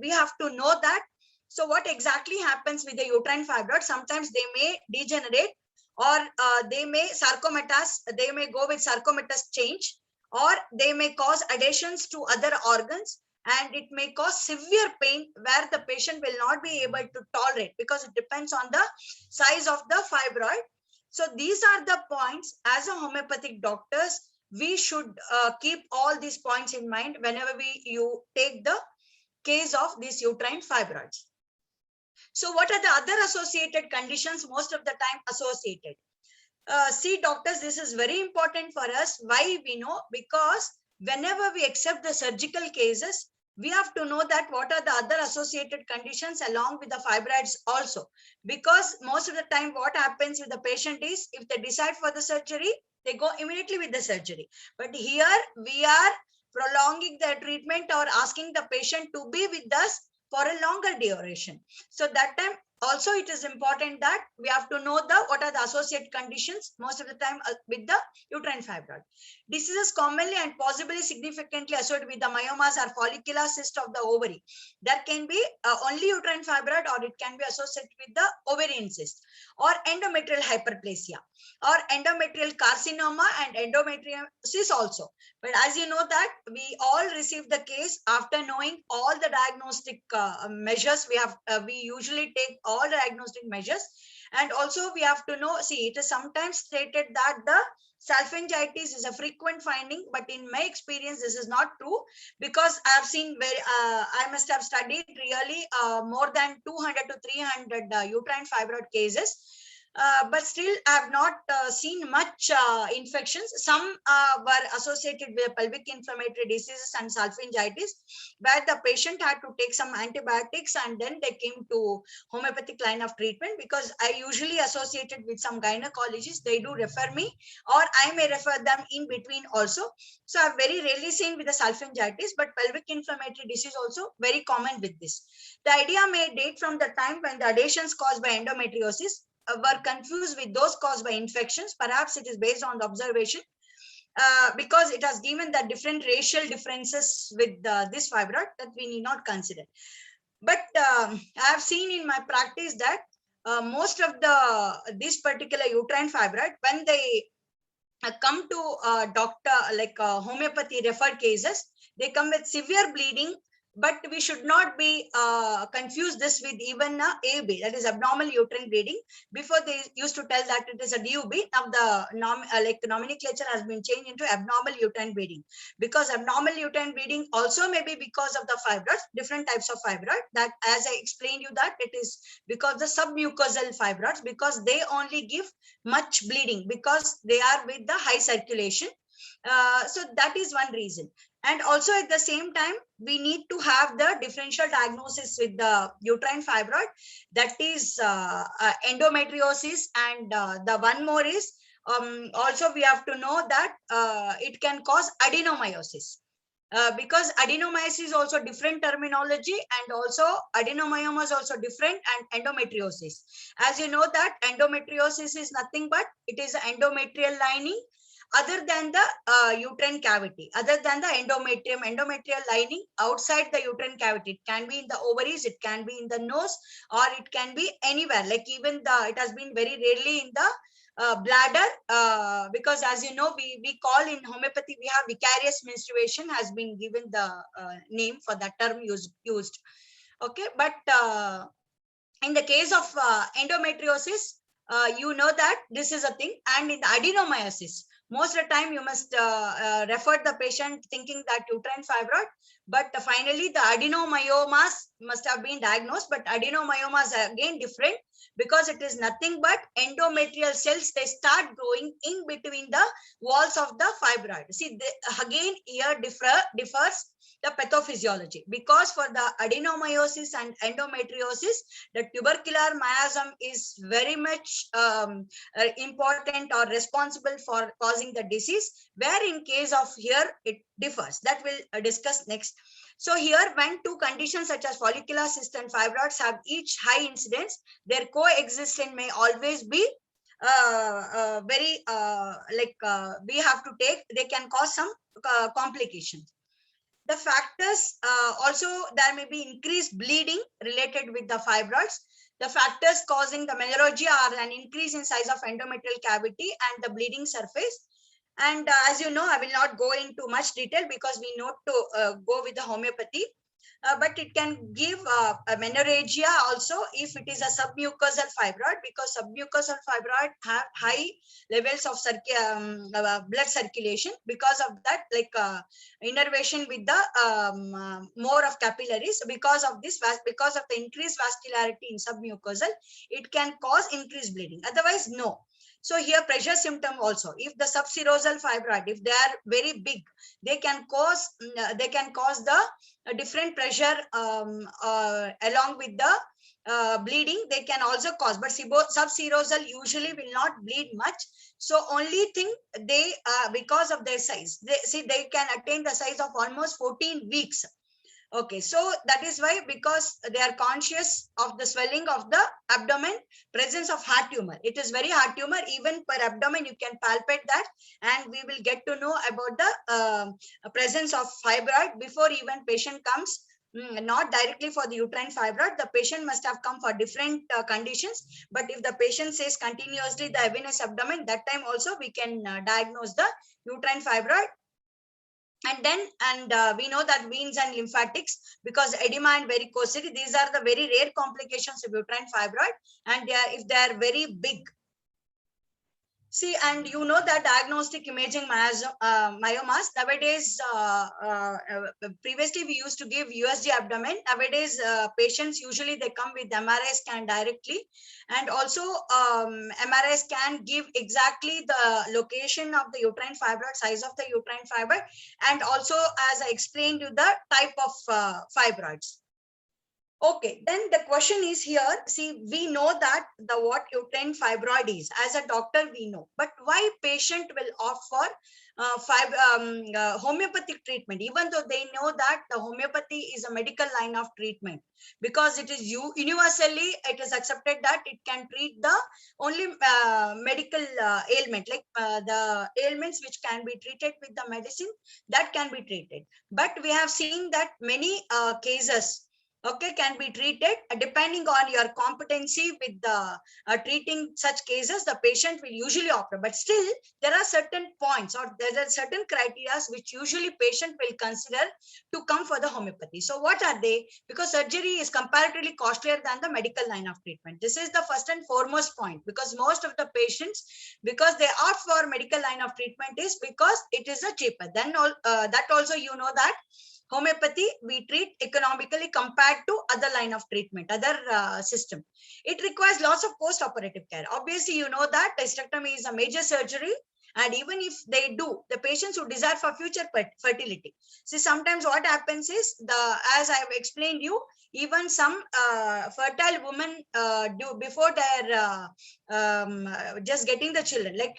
we have to know that. So what exactly happens with the uterine fibroid? Sometimes they may degenerate, or they may sarcomatous. They may go with sarcomatous change, or they may cause adhesions to other organs, and it may cause severe pain where the patient will not be able to tolerate, because it depends on the size of the fibroid. So these are the points as a homeopathic doctors, we should keep all these points in mind whenever you take the case of these uterine fibroids. So what are the other associated conditions most of the time associated? See, doctors, this is very important for us. Why we know? Because whenever we accept the surgical cases, we have to know that what are the other associated conditions along with the fibroids also. Because most of the time what happens with the patient is, if they decide for the surgery, they go immediately with the surgery. But here we are prolonging the treatment or asking the patient to be with us for a longer duration. So that time also it is important that we have to know what are the associated conditions most of the time with the uterine fibroid. Diseases commonly and possibly significantly associated with the myomas are follicular cyst of the ovary. There can be only uterine fibroid, or it can be associated with the ovarian cyst, or endometrial hyperplasia, or endometrial carcinoma and endometriosis also. But as you know that we all receive the case after knowing all the diagnostic measures. We usually take all the diagnostic measures, and also we have to know, see, it is sometimes stated that the salpingitis is a frequent finding, but in my experience this is not true, because I have seen I must have studied really more than 200 to 300 uterine fibroid cases. But still I have not seen much infections. Some were associated with pelvic inflammatory diseases and salpingitis, where the patient had to take some antibiotics, and then they came to homeopathic line of treatment, because I usually associated with some gynecologists. They do refer me, or I may refer them in between also. So I've very rarely seen with the salpingitis, but pelvic inflammatory disease also very common with this. The idea may date from the time when the adhesions caused by endometriosis were confused with those caused by infections. Perhaps it is based on the observation, because it has given the different racial differences with this fibroid that we need not consider. But I have seen in my practice that most of this particular uterine fibroid, when they come to doctor, like homeopathy referred cases, they come with severe bleeding. But we should not be confuse this with even AUB, that is abnormal uterine bleeding. Before they used to tell that it is a DUB. Now the nomenclature has been changed into abnormal uterine bleeding, because abnormal uterine bleeding also may be because of the fibroids, different types of fibroid. That, as I explained you, that it is because the submucosal fibroids, because they only give much bleeding because they are with the high circulation. So that is one reason. And also at the same time, we need to have the differential diagnosis with the uterine fibroid, that is endometriosis. And the one more is also we have to know that it can cause adenomyosis. Because adenomyosis is also different terminology, and also adenomyoma is also different, and endometriosis. As you know that endometriosis is nothing but it is an endometrial lining other than the uterine cavity, other than the endometrial lining outside the uterine cavity. It can be in the ovaries, it can be in the nose, or it can be anywhere. Like even it has been very rarely in the bladder, because as you know, we call in homeopathy, we have vicarious menstruation has been given the name for that term used. Okay, but in the case of endometriosis, you know that this is a thing. And in the adenomyosis, most of the time you must refer the patient thinking that uterine fibroid, but finally the adenomyomas must have been diagnosed. But adenomyomas are again different. because it is nothing but endometrial cells. They start growing in between the walls of the fibroid. See, again here differs the pathophysiology, because for the adenomyosis and endometriosis, the tubercular miasm is very much important or responsible for causing the disease, where in case of here it differs. That we'll discuss next. So here, when two conditions such as follicular cyst and fibroids have each high incidence, their coexistence may always be we have to take, they can cause some complications. The factors also, there may be increased bleeding related with the fibroids. The factors causing the menorrhagia are an increase in size of endometrial cavity and the bleeding surface. And as you know, I will not go into much detail because we know to go with the homeopathy. But it can give a menorrhagia also if it is a submucosal fibroid, because submucosal fibroid have high levels of blood circulation. Because of that, innervation with the more of capillaries. Because of this, because of the increased vascularity in submucosal, it can cause increased bleeding. Otherwise, no. So here pressure symptom also, if the subserosal fibroid, if they are very big, they can cause the different pressure along with the bleeding. They can also cause, but subserosal usually will not bleed much. So only thing, they because of their size, they can attain the size of almost 14 weeks. Okay, so that is why, because they are conscious of the swelling of the abdomen, presence of heart tumor. It is very hard tumor, even per abdomen you can palpate that, and we will get to know about the presence of fibroid before even patient comes. Not directly for the uterine fibroid, the patient must have come for different conditions. But if the patient says continuously the venous abdomen, that time also we can diagnose the uterine fibroid. And then, we know that veins and lymphatics, because edema and varicosity, these are the very rare complications of uterine fibroid, and if they are very big. See, and you know that diagnostic imaging myomas nowadays, previously we used to give USG abdomen. Nowadays, patients usually they come with MRI scan directly, and also MRI scan give exactly the location of the uterine fibroid, size of the uterine fibroid, and also, as I explained you, the type of fibroids. Okay, then the question is here, see, we know that what uterine fibroid is. As a doctor, we know. But why patient will opt for homeopathic treatment, even though they know that the homeopathy is a medical line of treatment? Because it is universally, it is accepted that it can treat the only medical ailment, like the ailments which can be treated with the medicine, that can be treated. But we have seen that many cases, okay, can be treated depending on your competency with the treating such cases. The patient will usually opt, but still there are certain points, or there are certain criteria which usually patient will consider to come for the homeopathy. So what are they? Because surgery is comparatively costlier than the medical line of treatment. This is the first and foremost point, because most of the patients, because they opt for medical line of treatment, is because it is a cheaper. Then that also, you know that homeopathy we treat economically compared to other line of treatment, other system. It requires lots of post-operative care. Obviously, you know that hysterectomy is a major surgery, and even if they do, the patients who desire for future fertility. See, sometimes what happens is, as I have explained you, even some fertile women do before their just getting the children, like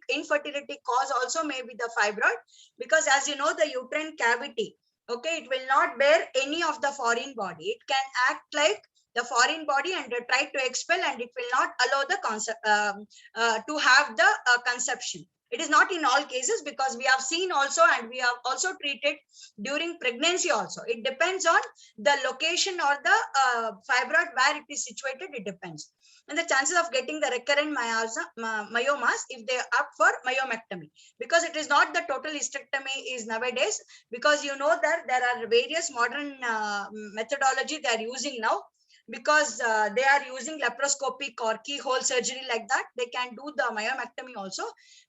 infertility cause also may be the fibroid, because as you know, the uterine cavity, okay, it will not bear any of the foreign body. It can act like the foreign body and try to expel, and it will not allow the concept to have the conception. It is not in all cases, because we have seen also, and we have also treated during pregnancy also. It depends on the location or the fibroid where it is situated. It depends. And the chances of getting the recurrent myomas if they opt for myomectomy, because it is not the total hysterectomy is nowadays, because you know that there are various modern methodology they are using now. because they are using laparoscopic or keyhole surgery like that. They can do the myomectomy also,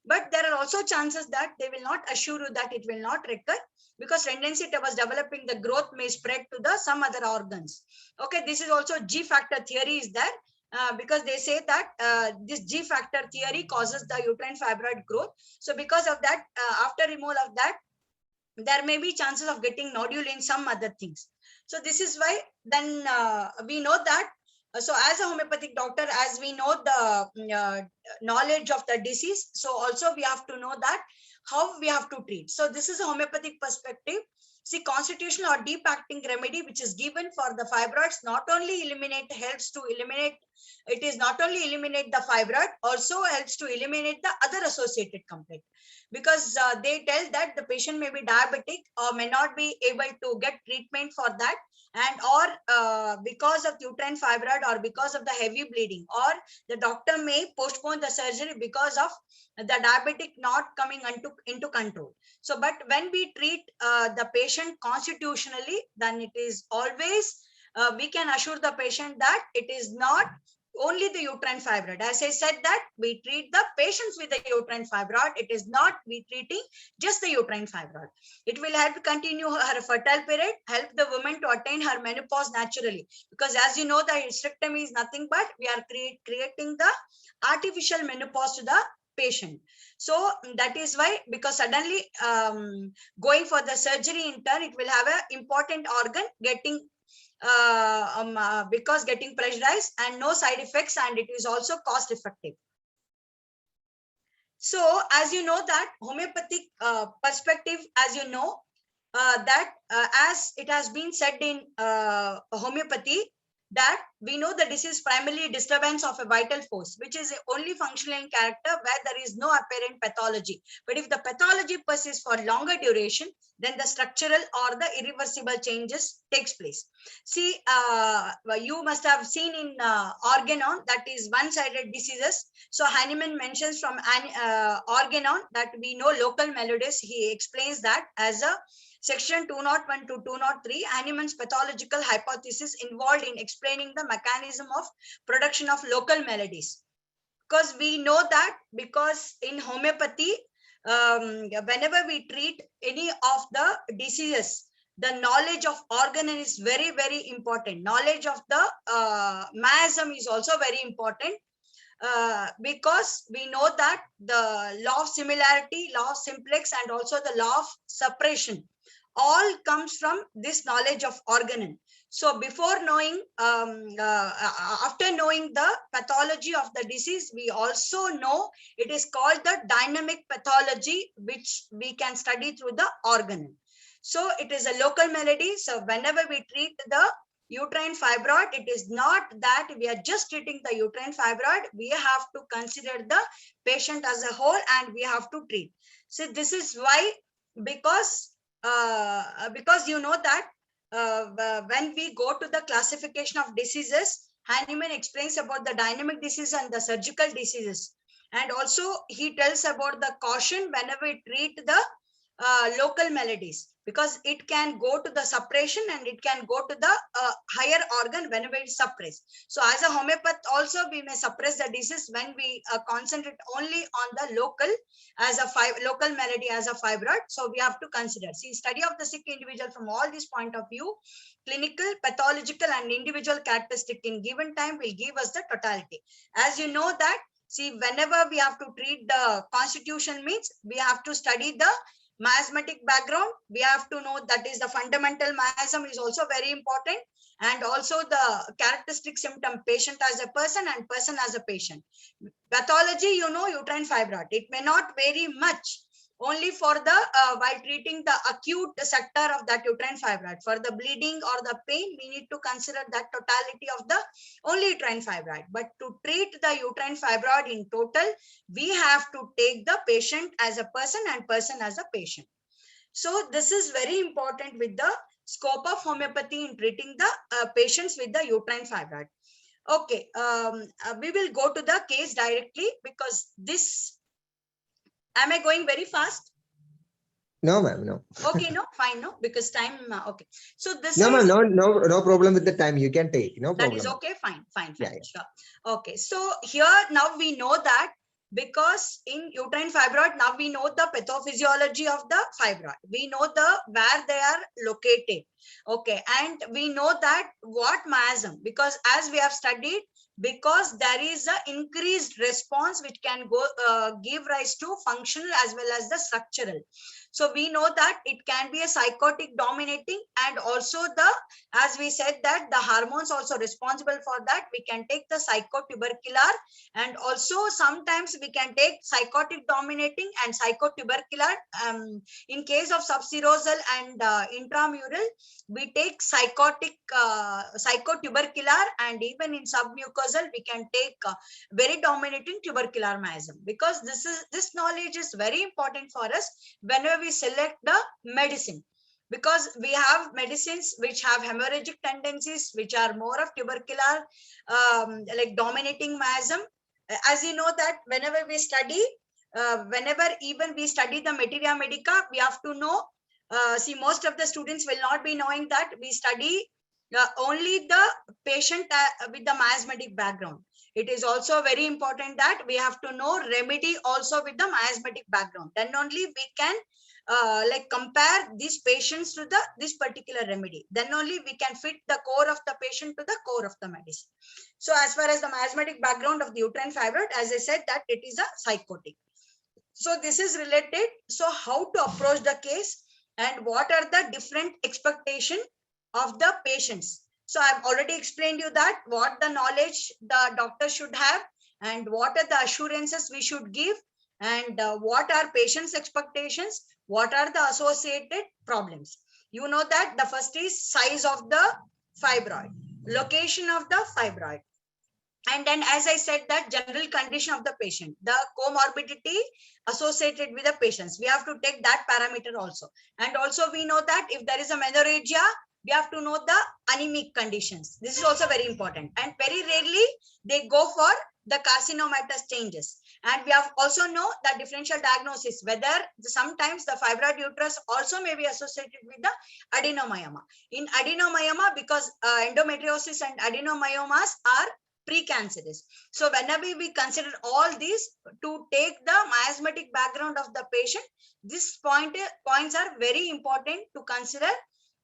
but there are also chances that they will not assure you that it will not recur, because tendency towards developing the growth may spread to the some other organs. Okay, this is also G factor theory is there. Because they say that this G factor theory causes the uterine fibroid growth. So because of that, after removal of that, there may be chances of getting nodule in some other things. So this is why then we know that. So as a homeopathic doctor, as we know the knowledge of the disease, so also we have to know that how we have to treat. So this is a homeopathic perspective. See, constitutional or deep acting remedy which is given for the fibroids not only helps to eliminate, it is not only eliminate the fibroid, also helps to eliminate the other associated complaint, because they tell that the patient may be diabetic or may not be able to get treatment for that, and or because of uterine fibroid or because of the heavy bleeding, or the doctor may postpone the surgery because of the diabetic not coming into control. So but when we treat the patient constitutionally, then it is always we can assure the patient that it is not only the uterine fibroid. As I said that we treat the patients with the uterine fibroid, it is not we treating just the uterine fibroid. It will help continue her fertile period, help the woman to attain her menopause naturally, because as you know, the hysterectomy is nothing but we are creating the artificial menopause to the patient. So that is why, because suddenly going for the surgery in turn, it will have an important organ getting because getting pressurized and no side effects, and it is also cost effective. So as you know that homeopathic perspective, as you know that as it has been said in homeopathy, that we know the disease primarily disturbance of a vital force, which is only functional in character where there is no apparent pathology. But if the pathology persists for longer duration, then the structural or the irreversible changes takes place. See, you must have seen in Organon, that is one-sided diseases. So Hahnemann mentions from Organon that we know local melodies. He explains that as a Section 201 to 203, Hahnemann's pathological hypothesis involved in explaining the mechanism of production of local melodies. Because we know that, because in homeopathy, whenever we treat any of the diseases, the knowledge of organ is very, very important. Knowledge of the miasm is also very important. Because we know that the law of similarity, law of simplex, and also the law of suppression all comes from this knowledge of organon. So before knowing, after knowing the pathology of the disease, we also know it is called the dynamic pathology, which we can study through the organon. So it is a local melody. So whenever we treat the uterine fibroid, it is not that we are just treating the uterine fibroid. We have to consider the patient as a whole, and we have to treat. So this is why, because you know that when we go to the classification of diseases, Hahnemann explains about the dynamic disease and the surgical diseases. And also he tells about the caution whenever we treat the local melodies, because it can go to the suppression and it can go to the higher organ whenever it's suppressed. So as a homeopath also, we may suppress the disease when we concentrate only on the local as a local melody as a fibroid. So we have to consider, see, study of the sick individual from all these point of view, clinical, pathological, and individual characteristic in given time will give us the totality. As you know that, see, whenever we have to treat the constitution, means we have to study the miasmatic background. We have to know that is the fundamental miasm is also very important, and also the characteristic symptom, patient as a person and person as a patient. Pathology, you know, uterine fibroid, it may not vary much, only for the while treating the acute sector of that uterine fibroid. For the bleeding or the pain, we need to consider that totality of the only uterine fibroid. But to treat the uterine fibroid in total, we have to take the patient as a person and person as a patient. So this is very important with the scope of homeopathy in treating the patients with the uterine fibroid. Okay, we will go to the case directly, because this, am I going very fast? No, ma'am, no. Okay, no, fine, no, because time, okay. So this No, is, ma'am, no problem with the time. You can take, no that problem. is okay, fine, Yeah, sure. Okay, so here now we know that because in uterine fibroid, now we know the pathophysiology of the fibroid. We know where they are located. Okay, and we know that what miasm, because as we have studied, because there is a increased response which can give rise to functional as well as the structural. So we know that it can be a psychotic dominating, and also as we said that the hormones also responsible for that. We can take the psychotubercular, and also sometimes we can take psychotic dominating and psychotubercular. In case of subserosal and intramural, we take psychotubercular, and even in submucosal we can take very dominating tubercular miasm, because this knowledge is very important for us whenever we select the medicine, because we have medicines which have hemorrhagic tendencies, which are more of tubercular, like dominating miasm. As you know that whenever we study, whenever even we study the materia medica, we have to know, see, most of the students will not be knowing that we study only the patient with the miasmatic background. It is also very important that we have to know remedy also with the miasmatic background. Then only we can like compare these patients to this particular remedy. Then only we can fit the core of the patient to the core of the medicine. So as far as the miasmatic background of the uterine fibroid, as I said that it is a psychotic. So this is related. So how to approach the case and what are the different expectation of the patients. So I've already explained you that what the knowledge the doctor should have, and what are the assurances we should give, and what are patients' expectations, what are the associated problems. You know that the first is size of the fibroid, location of the fibroid. And then, as I said, that general condition of the patient, the comorbidity associated with the patients, we have to take that parameter also. And also we know that if there is a menorrhagia, we have to know the anemic conditions. This is also very important. And very rarely they go for the carcinomatous changes. And we have also know that differential diagnosis, whether sometimes the fibroid uterus also may be associated with the adenomyoma. In adenomyoma, because endometriosis and adenomyomas are precancerous. So whenever we consider all these to take the miasmatic background of the patient, these points are very important to consider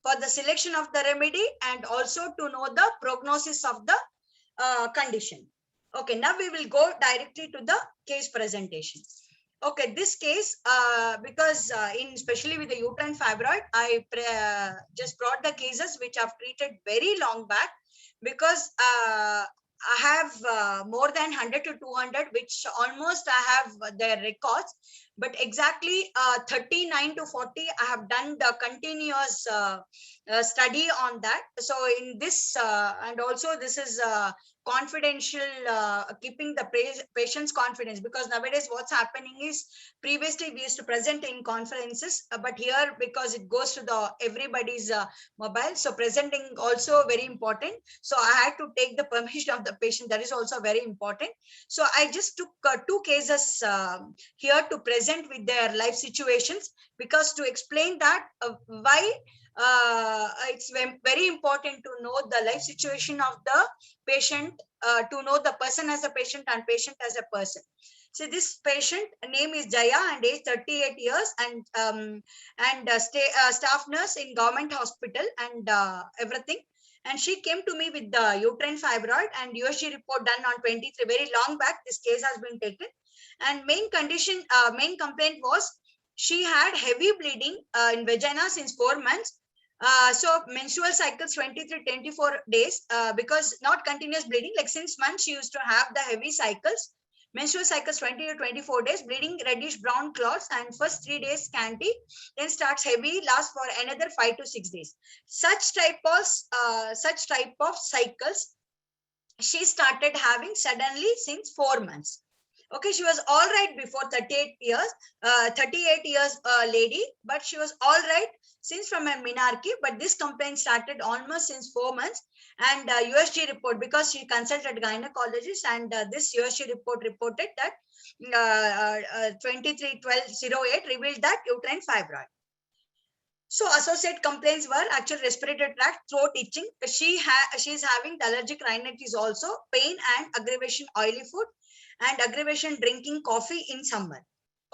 for the selection of the remedy, and also to know the prognosis of the condition. Okay, now we will go directly to the case presentation. Okay, this case, because especially with the uterine fibroid, I just brought the cases which I've treated very long back, because I have more than 100 to 200, which almost I have their records, but exactly 39 to 40, I have done the continuous study on that. So in this, and also this is confidential, keeping the patient's confidence, because nowadays what's happening is, previously we used to present in conferences, but here because it goes to the everybody's mobile, so presenting also very important. So I had to take the permission of the patient, that is also very important. So I just took two cases here to present with their life situations, because to explain that why it's very important to know the life situation of the patient, to know the person as a patient and patient as a person. So this patient name is Jaya and age 38 years, and staff nurse in government hospital and everything. And she came to me with the uterine fibroid and USG report done on 23, very long back. This case has been taken. And main complaint was she had heavy bleeding in vagina since 4 months. So menstrual cycles 23-24 days, because not continuous bleeding, like since months she used to have the heavy cycles. Menstrual cycles 20 to 24 days, bleeding reddish brown clots, and first 3 days scanty, then starts heavy, lasts for another 5 to 6 days. Such type of cycles she started having suddenly since 4 months. Okay, she was all right before 38 years lady, but she was all right since from a menarche, but this complaint started almost since 4 months. And USG report, because she consulted gynecologist, and this USG report reported that 23/12/08 revealed that uterine fibroid. So associate complaints were actual respiratory tract, throat itching. She's having the allergic rhinitis also, pain and aggravation oily food, and aggravation drinking coffee in summer.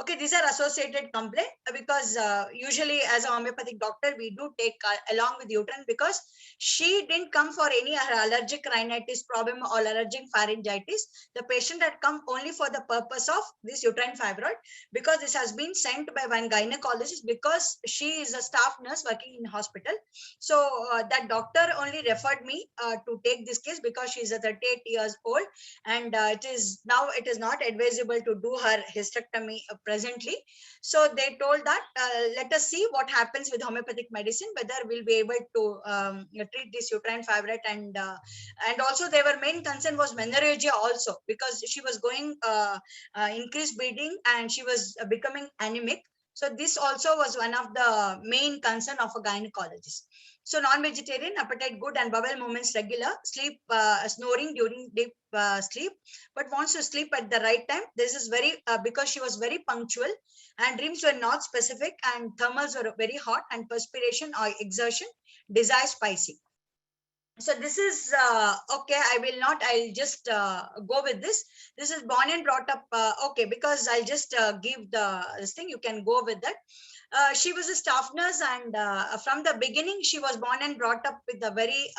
Okay, these are associated complaint because usually as a homeopathic doctor, we do take along with uterine because she didn't come for any allergic rhinitis problem or allergic pharyngitis. The patient had come only for the purpose of this uterine fibroid, because this has been sent by one gynecologist because she is a staff nurse working in hospital. So that doctor only referred me to take this case because she is a 38 years old, and it is not advisable to do her hysterectomy presently. So they told that let us see what happens with homeopathic medicine, whether we'll be able to treat this uterine fibroid, and also their main concern was menorrhagia also, because she was going increased bleeding and she was becoming anemic. So this also was one of the main concern of a gynecologist. So non-vegetarian, appetite good and bowel movements regular, sleep, snoring during deep sleep, but wants to sleep at the right time. This is very, because she was very punctual, and dreams were not specific, and thermals were very hot, and perspiration or exertion, desire spicy. So this is okay. I'll just go with this. This is born and brought up. Okay, because I'll just give this thing. You can go with that. She was a staff nurse, and from the beginning, she was born and brought up with a very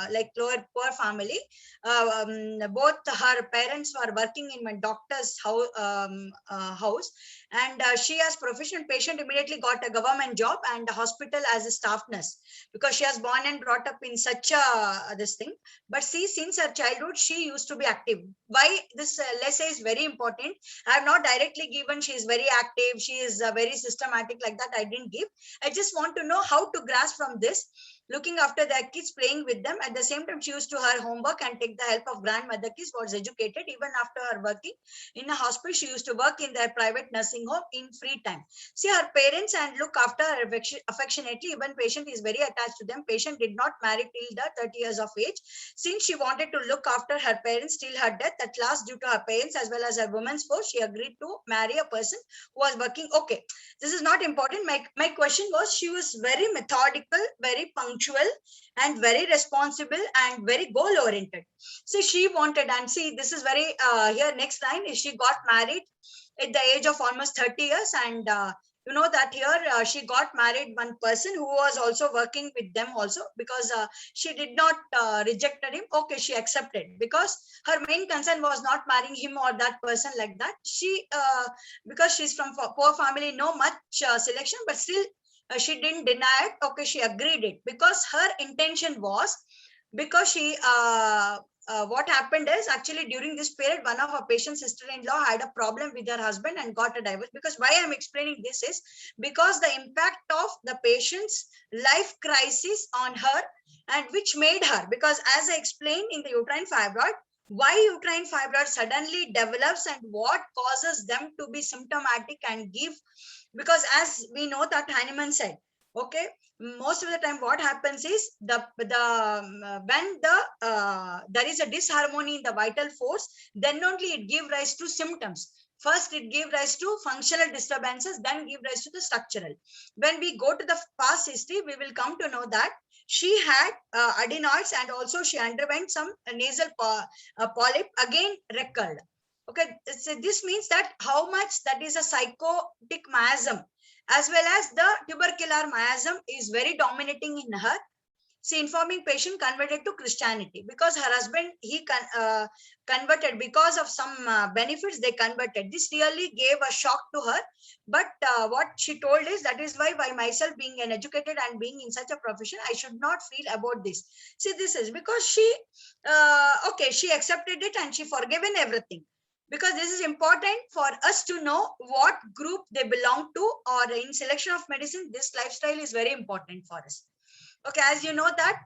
like poor family. Both her parents were working in my doctor's house, and she, as professional patient, immediately got a government job and a hospital as a staff nurse, because she was born and brought up in such a this thing. But see, since her childhood, she used to be active. Why this let's say is very important. I have not directly given she is very active, she is very systematic, like that I didn't give. I just want to know how to grasp from this. Looking after their kids, playing with them. At the same time, she used to her homework and take the help of grandmother. Kids was educated. Even after her working in a hospital, she used to work in their private nursing home in free time. See her parents and look after her affectionately. Even patient is very attached to them. Patient did not marry till the 30 years of age. Since she wanted to look after her parents till her death, at last, due to her parents as well as her woman's force, she agreed to marry a person who was working. Okay, this is not important. My question was, she was very methodical, very punctual, and very responsible and very goal oriented. So she wanted, and see, this is very here next line is, she got married at the age of almost 30 years, and you know that here she got married one person who was also working with them also, because she did not rejected him. Okay, she accepted, because her main concern was not marrying him or that person, like that. She because she's from poor family, no much selection, but still she didn't deny it. Okay, she agreed it, because her intention was, because she what happened is, actually during this period, one of her patient's sister-in-law had a problem with her husband and got a divorce. Because why I'm explaining this is because the impact of the patient's life crisis on her, and which made her, because as I explained in the uterine fibroid, why uterine fibroid suddenly develops and what causes them to be symptomatic and give, because as we know that Hahnemann said, okay, most of the time what happens is when there is a disharmony in the vital force, then only it gives rise to symptoms. First it gives rise to functional disturbances, then give rise to the structural. When we go to the past history, we will come to know that she had adenoids, and also she underwent some nasal polyp, again recurred. Okay, so this means that how much that is a psychotic miasm, as well as the tubercular miasm is very dominating in her. She informing patient converted to Christianity, because her husband, he converted because of some benefits, they converted. This really gave a shock to her. But what she told is, that is why myself being an educated and being in such a profession, I should not feel about this. See, this is because she, okay, she accepted it and she forgiven everything. Because this is important for us to know what group they belong to, or in selection of medicine, this lifestyle is very important for us. Okay, as you know that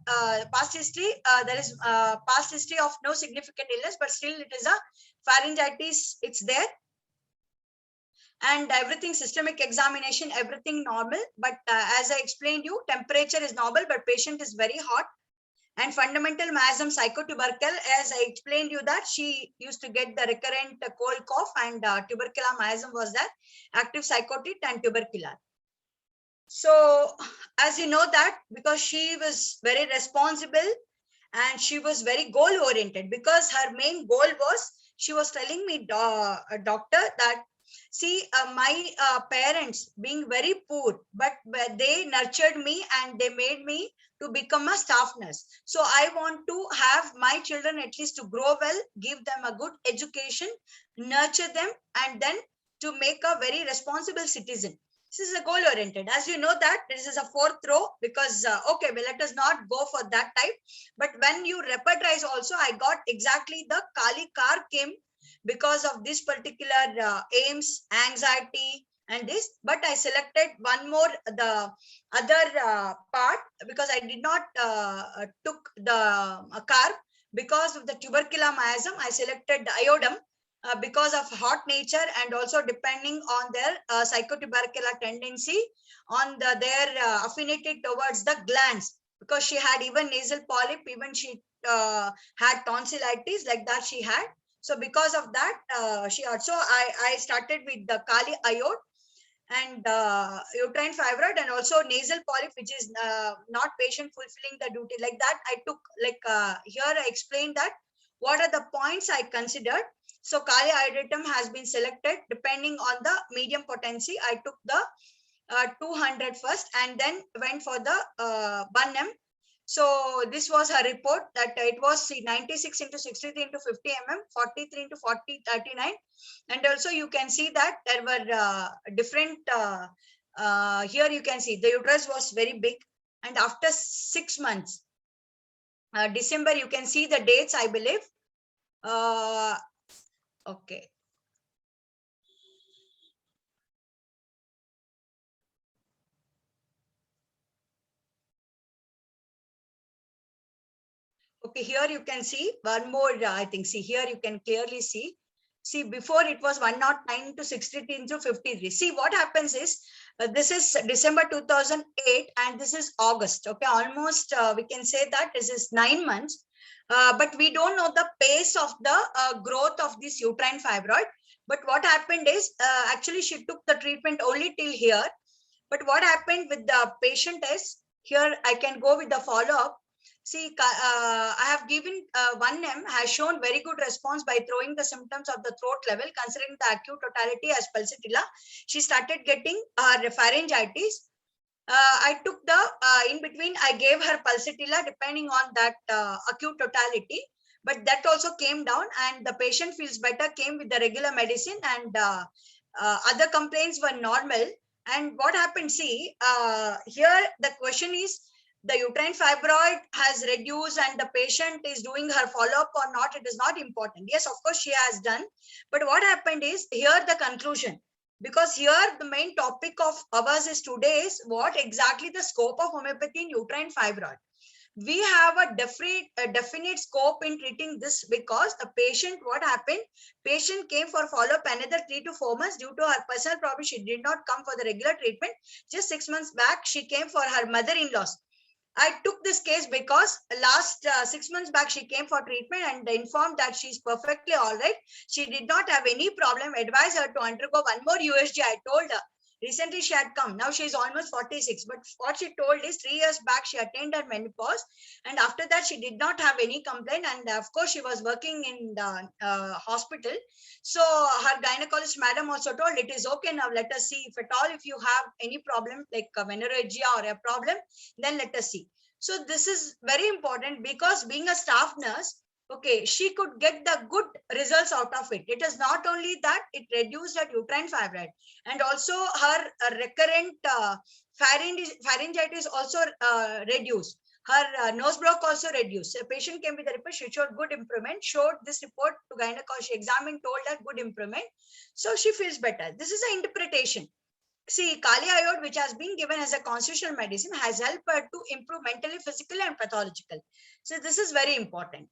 past history, there is past history of no significant illness, but still it is a pharyngitis, it's there. And everything, systemic examination, everything normal. But as I explained you, temperature is normal, but patient is very hot. And fundamental miasm psychotubercle, as I explained you that she used to get the recurrent cold cough, and tubercular miasm was that active psychotic and tubercular. So as you know that, because she was very responsible and she was very goal oriented, because her main goal was, she was telling me, doctor, that see, my parents being very poor, but they nurtured me and they made me to become a staff nurse. So I want to have my children at least to grow well, give them a good education, nurture them, and then to make a very responsible citizen. This is a goal oriented. As you know that this is a fourth row, because okay, well, let us not go for that type. But when you repertorize also, I got exactly the Kali car came because of this particular aims, anxiety, and this. But I selected one more, the other part, because I did not took the carb because of the tubercular miasm. I selected the iodum because of hot nature, and also depending on their psychotubercular tendency, on their affinity towards the glands, because she had even nasal polyp, even she had tonsillitis like that she had. So because of that, she also, I started with the Kali iode and uterine fibroid, and also nasal polyp, which is not patient fulfilling the duty. Like that, I took, like here I explained that what are the points I considered. So Kali iodatum has been selected depending on the medium potency. I took the 200 first, and then went for the 1M. So this was her report, that it was 96 into 63 into 50 mm, 43 into 40, 39. And also you can see that there were different, here you can see the uterus was very big. And after 6 months, December, you can see the dates, I believe. Okay. Okay, here you can see one more, I think, see here you can clearly see. See, before it was 109 to 63 to 53. See, what happens is, this is December 2008 and this is August. Okay, almost we can say that this is 9 months. But we don't know the pace of the growth of this uterine fibroid. But what happened is, actually she took the treatment only till here. But what happened with the patient is, here I can go with the follow-up. See, I have given 1M has shown very good response by throwing the symptoms of the throat level, considering the acute totality as pulsatilla. She started getting pharyngitis. I took the, in between, I gave her pulsatilla depending on that acute totality. But that also came down and the patient feels better, came with the regular medicine, and other complaints were normal. And what happened, see, here the question is, the uterine fibroid has reduced and the patient is doing her follow-up or not, it is not important. Yes, of course she has done. But what happened is, here the conclusion, because here the main topic of ours is today is what exactly the scope of homeopathy in uterine fibroid. We have a definite scope in treating this, because the patient, what happened, patient came for follow-up another 3 to 4 months due to her personal problem. She did not come for the regular treatment. Just 6 months back, she came for her mother-in-law's. I took this case because last 6 months back, she came for treatment and informed that she's perfectly all right. She did not have any problem. Advised her to undergo one more USG. I told her. Recently, she had come. Now she's almost 46. But what she told is 3 years back, she attained her menopause. And after that, she did not have any complaint. And of course, she was working in the hospital. So her gynecologist madam also told, it is okay now. Let us see if at all, if you have any problem like menorrhagia or a problem, then let us see. So this is very important, because being a staff nurse, okay, she could get the good results out of it. It is not only that it reduced her uterine fibroid, and also her recurrent pharyngitis also reduced. Her nose block also reduced. A patient came with a report, she showed good improvement, showed this report to gynecologist, she examined, told her good improvement. So she feels better. This is an interpretation. See, Kali iode, which has been given as a constitutional medicine, has helped her to improve mentally, physically, and pathological. So this is very important.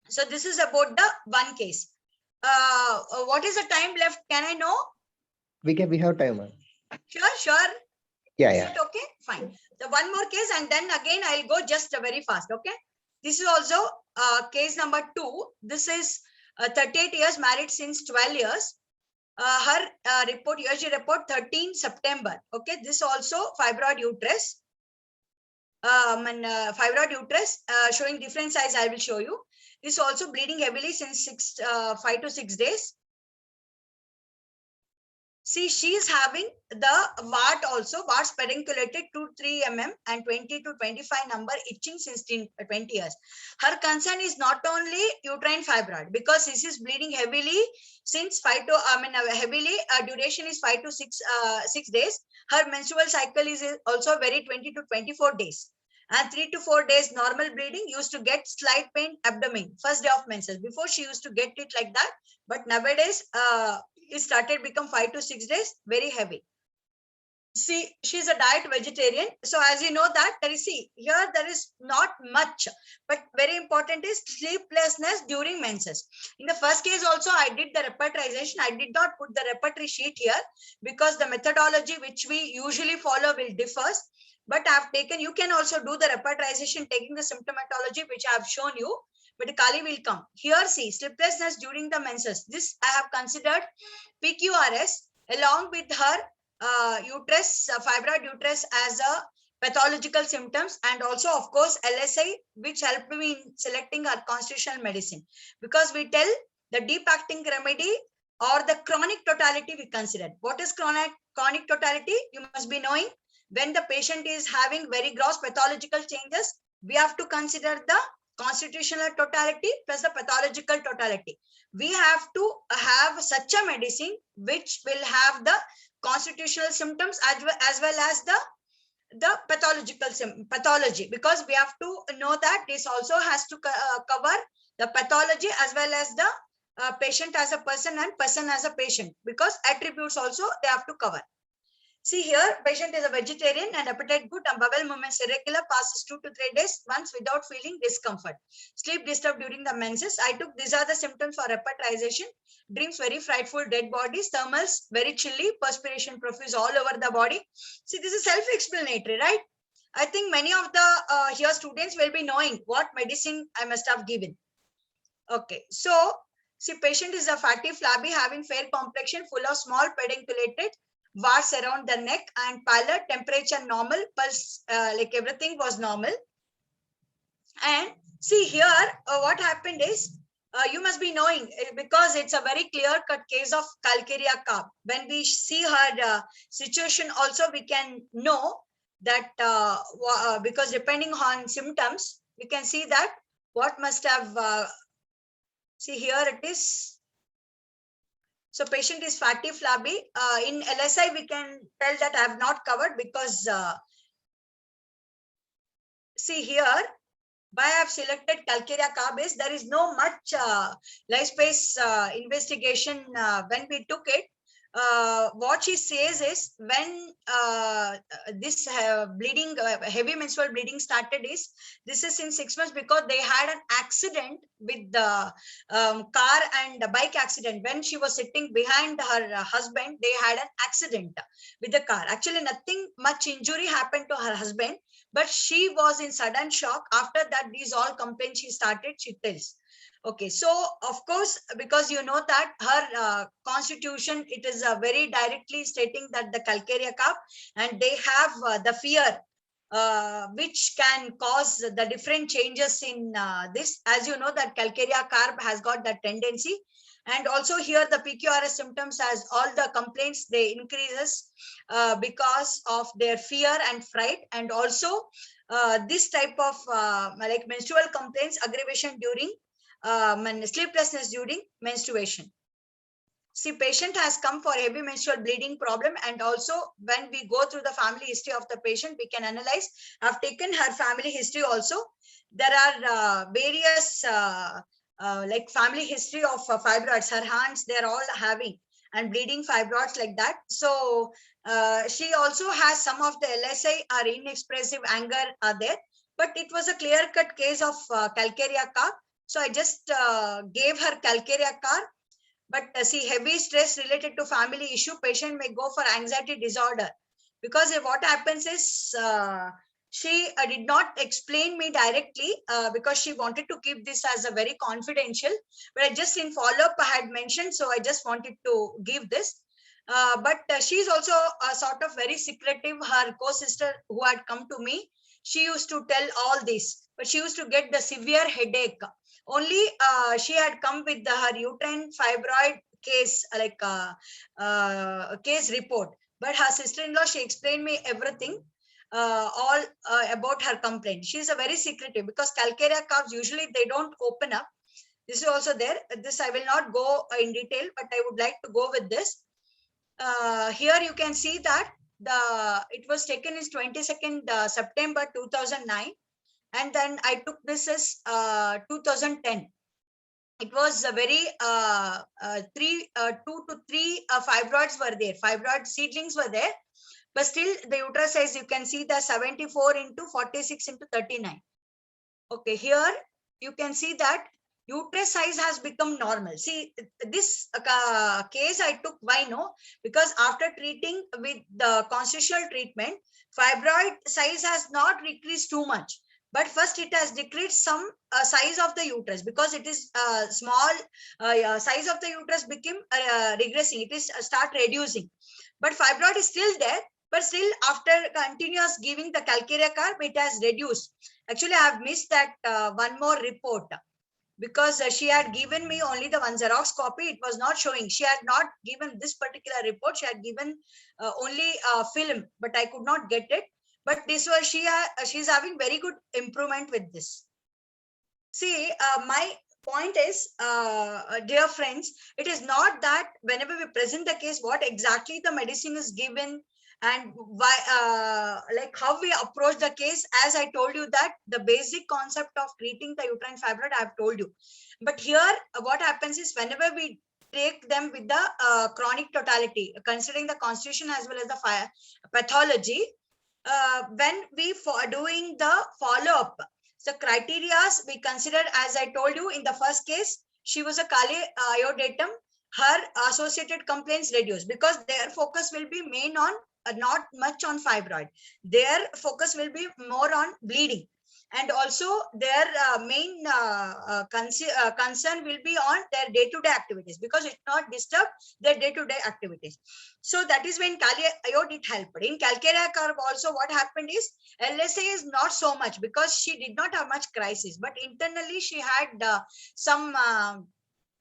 So this is about the one case. What is the time left? Can I know? We have time, ma'am. Sure. Yeah, Is yeah. it okay? Fine. The one more case, and then again I'll go just very fast. Okay. This is also case number 2. This is 38 years, married since 12 years. her report, USG report 13 September. Okay, this also fibroid uterus. Fibroid uterus showing different size. I will show you. This also bleeding heavily since 5 to 6 days. See, she is having the wart also, warts pedunculated 2-3 mm and 20 to 25 number itching since 20 years. Her concern is not only uterine fibroid, because this is bleeding heavily since 5 to, heavily, duration is 5 to 6 days. Her menstrual cycle is also very 20 to 24 days. And 3 to 4 days normal bleeding, used to get slight pain abdomen, first day of menses. Before she used to get it like that, but nowadays, it started become 5 to 6 days, very heavy. See, she's a diet vegetarian. So as you know that, here there is not much, but very important is sleeplessness during menses. In the first case also, I did the repertorization. I did not put the repertory sheet here because the methodology which we usually follow will differ. But I've taken, you can also do the repertorization taking the symptomatology which I have shown you. But Kali will come. Here, see, sleeplessness during the menses. This I have considered PQRS along with her uterus, fibroid uterus as a pathological symptoms, and also of course LSI, which helped me in selecting our constitutional medicine, because we tell the deep acting remedy or the chronic totality we considered. What is chronic totality? You must be knowing when the patient is having very gross pathological changes, we have to consider the constitutional totality plus the pathological totality. We have to have such a medicine which will have the constitutional symptoms as well as the pathological pathology, because we have to know that this also has to cover the pathology as well as the patient as a person and person as a patient, because attributes also they have to cover. See here, patient is a vegetarian and appetite good and bowel movements irregular, passes 2 to 3 days once without feeling discomfort. Sleep disturbed during the menses. I took, these are the symptoms for repertorization. Dreams very frightful, dead bodies, thermals very chilly, perspiration profuse all over the body. See, this is self-explanatory, right? I think many of the here students will be knowing what medicine I must have given. Okay, so see, patient is a fatty, flabby, having fair complexion, full of small pedunculated warts around the neck and pallor, temperature normal, pulse, like everything was normal. And see here, what happened is, you must be knowing, because it's a very clear-cut case of calcarea carb. When we see her situation also, we can know that because depending on symptoms, we can see that what must have, see here it is. So patient is fatty, flabby. In LSI, we can tell that I have not covered because, see here, why I have selected calcarea carb is there is no much life-space investigation when we took it. What she says is when this bleeding, heavy menstrual bleeding started is, this is in 6 months because they had an accident with the car and bike accident. When she was sitting behind her husband, they had an accident with the car. Actually, nothing much injury happened to her husband, but she was in sudden shock. After that, these all complaints she started, she tells. Okay, so of course, because you know that her constitution, it is very directly stating that the calcarea carb, and they have the fear which can cause the different changes in this. As you know that calcarea carb has got that tendency. And also here the PQRS symptoms, as all the complaints, they increases because of their fear and fright. And also this type of like menstrual complaints, aggravation during sleeplessness during menstruation. See, patient has come for heavy menstrual bleeding problem, and also when we go through the family history of the patient, we can analyze. I've taken her family history also. There are various like family history of fibroids. Her hands, they're all having and bleeding fibroids like that. So she also has some of the LSI or inexpressive anger are there, but it was a clear-cut case of calcarea carb. So I just gave her calcarea carb. But see, heavy stress related to family issue, patient may go for anxiety disorder, because what happens is She did not explain me directly because she wanted to keep this as a very confidential, but I just in follow-up I had mentioned, so I just wanted to give this. But she's also sort of very secretive. Her co-sister who had come to me, she used to tell all this, but she used to get the severe headache. Only she had come with her uterine fibroid case, like case report. But her sister-in-law, she explained me everything, all about her complaint. She's a very secretive because calcarea calves usually they don't open up. This is also there. This I will not go in detail, but I would like to go with this. Here you can see that it was taken is 22nd September 2009, and then I took this as 2010. It was a very 2 to 3 fibroids were there. Fibroid seedlings were there, but still the uterus size you can see the 74 into 46 into 39. Okay, here you can see that uterus size has become normal. See, this case I took, why no? Because after treating with the constitutional treatment, fibroid size has not decreased too much. But first it has decreased some size of the uterus because it is small, size of the uterus became regressing. It is start reducing. But fibroid is still there. But still, after continuous giving the calcarea carb, it has reduced. Actually, I have missed that one more report because she had given me only the one Xerox copy. It was not showing. She had not given this particular report. She had given only film, but I could not get it. But this was she's having very good improvement with this. See, my point is, dear friends, it is not that whenever we present the case, what exactly the medicine is given and why, like how we approach the case. As I told you that the basic concept of treating the uterine fibroid, I have told you. But here, what happens is whenever we take them with the chronic totality, considering the constitution as well as the pathology, when we doing the follow-up, so criteria we consider, as I told you in the first case, she was a Kali iodatum, her associated complaints reduced because their focus will be main on not much on fibroid. Their focus will be more on bleeding. And also their main concern will be on their day-to-day activities because it not disturb their day-to-day activities. So that is when Kali iodide helped. In calcarea carb also what happened is LSA is not so much because she did not have much crisis, but internally she had some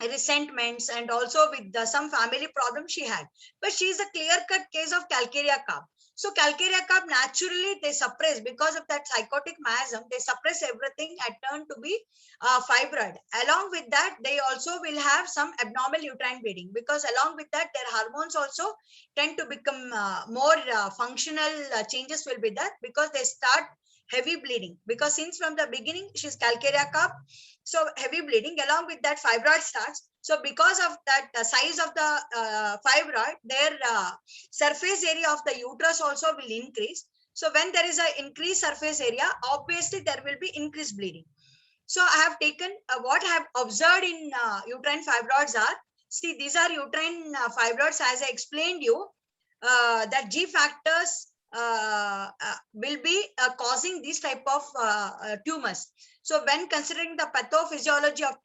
resentments and also with some family problems she had. But she is a clear-cut case of calcarea carb. So calcarea carb naturally they suppress because of that psychotic miasm. They suppress everything and turn to be fibroid. Along with that, they also will have some abnormal uterine bleeding because along with that, their hormones also tend to become more functional changes will be there because they start heavy bleeding because since from the beginning she's calcarea carb, so heavy bleeding. Along with that, fibroid starts. So because of that size of the fibroid, their surface area of the uterus also will increase. So when there is an increased surface area, obviously there will be increased bleeding. So I have taken what I have observed in uterine fibroids are, see, these are uterine fibroids as I explained you, that G factors will be causing this type of tumors. So when considering the pathophysiology of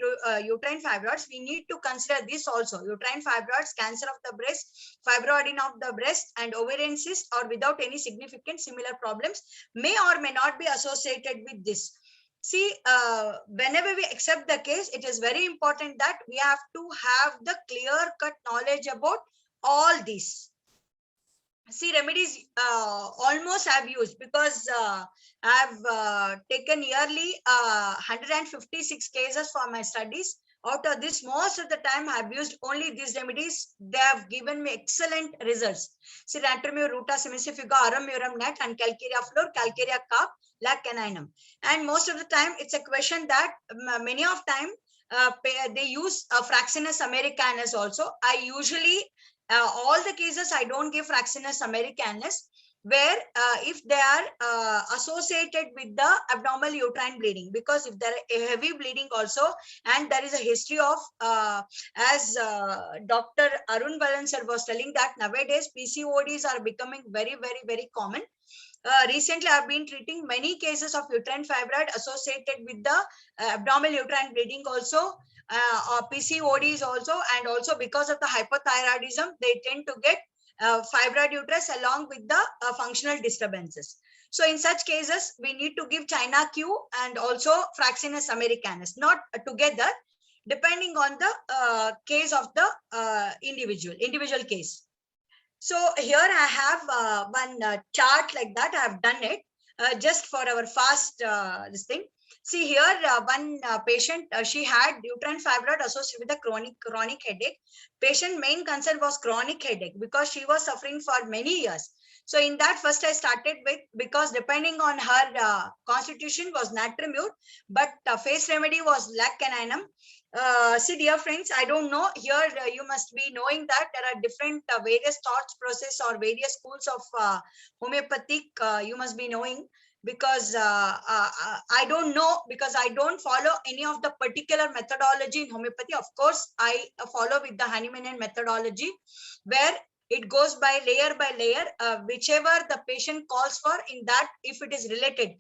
uterine fibroids, we need to consider this also. Uterine fibroids, cancer of the breast, fibroidein of the breast, and ovarian cyst or without any significant similar problems may or may not be associated with this. See, whenever we accept the case, it is very important that we have to have the clear-cut knowledge about all these. See, remedies almost I've used because I've taken yearly 156 cases for my studies. Out of this, most of the time I've used only these remedies. They have given me excellent results. See, Rantromure ruta semicifuga, Aurum murum net, and Calcarea flor, Calcarea carp, Lac caninum. And most of the time, it's a question that many of time they use Fraxinus americanus also. I usually all the cases I don't give Fraxinus americanus. where if they are associated with the abnormal uterine bleeding, because if there are heavy bleeding also, and there is a history of as Dr. Arun Balan sir was telling that nowadays PCODs are becoming very, very, very common. Recently, I've been treating many cases of uterine fibroid associated with the abdominal uterine bleeding also, PCODs also, and also because of the hypothyroidism, they tend to get fibroid uterus along with the functional disturbances. So in such cases, we need to give China Q and also Fraxinus americanus, not together, depending on the case of the individual case. So here I have one chart like that. I have done it just for our fast this thing. See here, one patient, she had uterine fibroid associated with a chronic headache. Patient main concern was chronic headache because she was suffering for many years. So in that, first I started with, because depending on her constitution was natrimute, but face remedy was lac caninum. See, dear friends, I don't know, here you must be knowing that there are different various thoughts process or various schools of homeopathic, you must be knowing, because I don't know, because I don't follow any of the particular methodology in homeopathy. Of course, I follow with the Hahnemann methodology, where it goes by layer, whichever the patient calls for. In that, if it is related,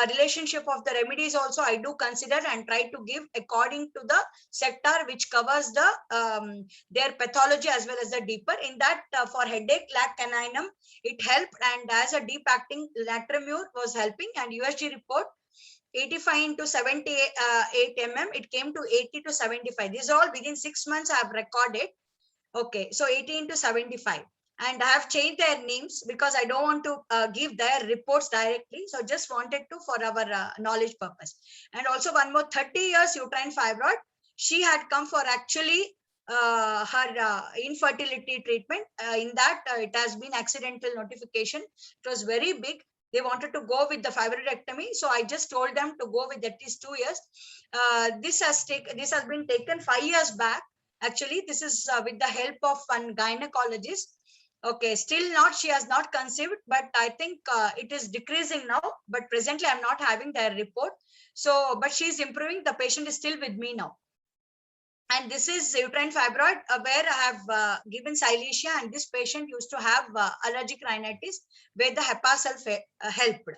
relationship of the remedies also I do consider and try to give according to the sector which covers the their pathology as well as the deeper. In that, for headache, lac caninum, it helped, and as a deep acting, Latrimure was helping, and USG report 85 into 78 mm, it came to 80 to 75. These are all within 6 months I have recorded. Okay, so 80 into 75. And I have changed their names because I don't want to give their reports directly. So just wanted to for our knowledge purpose. And also one more 30 years uterine fibroid. She had come for actually her infertility treatment. In that, it has been accidental notification. It was very big. They wanted to go with the fibroidectomy. So I just told them to go with at least 2 years. This has been taken 5 years back. Actually, this is with the help of one gynecologist. Okay, still not, she has not conceived, but I think it is decreasing now. But presently, I'm not having their report. So, but she is improving. The patient is still with me now. And this is uterine fibroid, where I have given Silesia, and this patient used to have allergic rhinitis, where the Hepasulf helped.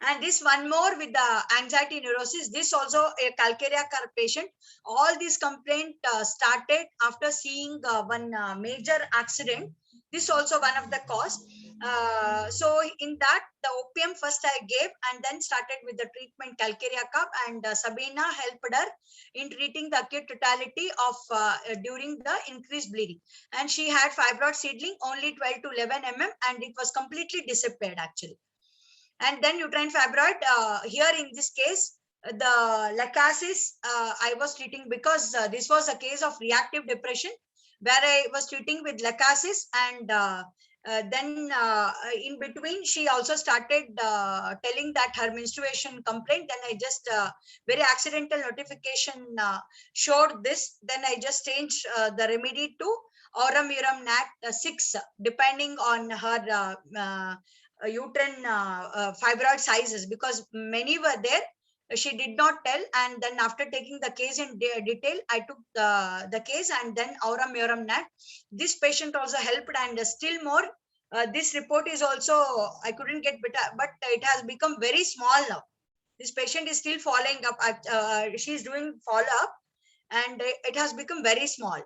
And this one more with the anxiety neurosis, this also a calcarea patient. All these complaints started after seeing one major accident. This also one of the cause. So in that, the opium first I gave, and then started with the treatment calcarea cup, and Sabina helped her in treating the acute totality of during the increased bleeding. And she had fibroid seedling only 12 to 11 mm, and it was completely disappeared actually. And then uterine fibroid, here in this case, the lacasis I was treating, because this was a case of reactive depression, where I was treating with lacasis, and then in between, she also started telling that her menstruation complaint. Then I just, very accidental notification showed this. Then I just changed the remedy to Aurum Urum Nat 6, depending on her uterine fibroid sizes, because many were there. She did not tell, and then after taking the case in detail, I took the case, and then Aurum Urum Nat. This patient also helped, and still more. This report is also, I couldn't get better, but it has become very small now. This patient is still following up. She's doing follow-up, and it has become very small.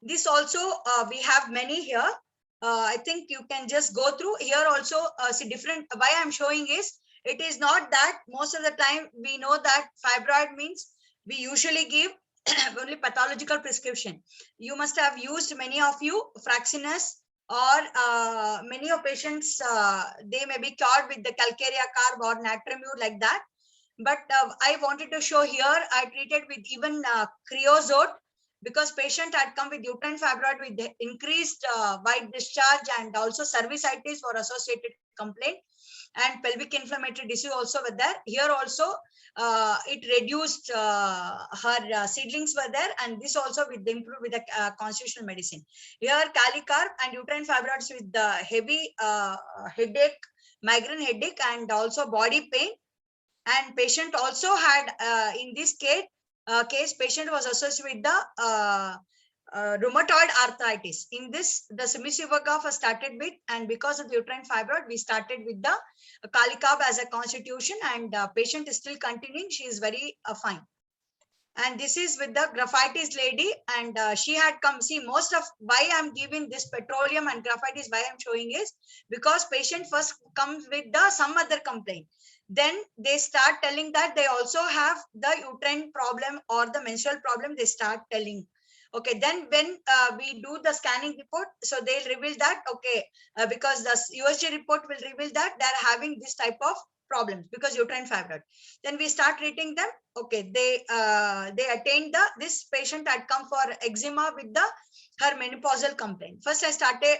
This also, we have many here. I think you can just go through here also. See, different, why I'm showing is, it is not that most of the time we know that fibroid means we usually give only pathological prescription. You must have used, many of you, Fraxinus, or many of patients, they may be cured with the calcarea carb or Natrimure like that. But I wanted to show here, I treated with even creosote, because patient had come with uterine fibroid with increased white discharge and also cervicitis for associated complaint, and pelvic inflammatory disease also were there. Here also it reduced her seedlings were there, and this also with the improved with the constitutional medicine. Here Calicarp and uterine fibroids with the heavy headache, migraine headache, and also body pain. And patient also had in this case patient was associated with the rheumatoid arthritis. In this, the Cimicivaga started with, and because of the uterine fibroid, we started with the Calicarp as a constitution, and patient is still continuing. She is very fine. And this is with the graphitis lady, and she had come. See, most of why I'm giving this petroleum and graphitis, why I'm showing is because patient first comes with the some other complaint. Then they start telling that they also have the uterine problem or the menstrual problem. They start telling. Okay, then when we do the scanning report, so they'll reveal that, okay, because the USG report will reveal that they're having this type of problems because uterine fibroid. Then we start treating them. Okay, they attained this patient had come for eczema with her menopausal complaint. First I started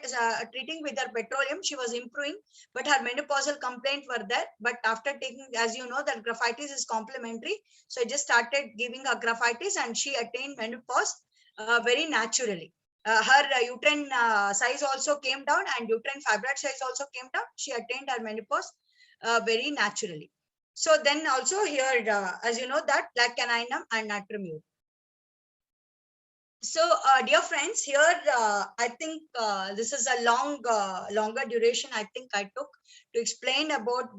treating with her petroleum. She was improving, but her menopausal complaint were there. But after taking, as you know, that graphitis is complementary, so I just started giving her graphitis, and she attained menopause very naturally. Her uterine size also came down, and uterine fibroid size also came down. She attained her menopause very naturally. So then also here, as you know, that lacaninum and natrimute. So dear friends, here I think this is a longer duration I think I took to explain about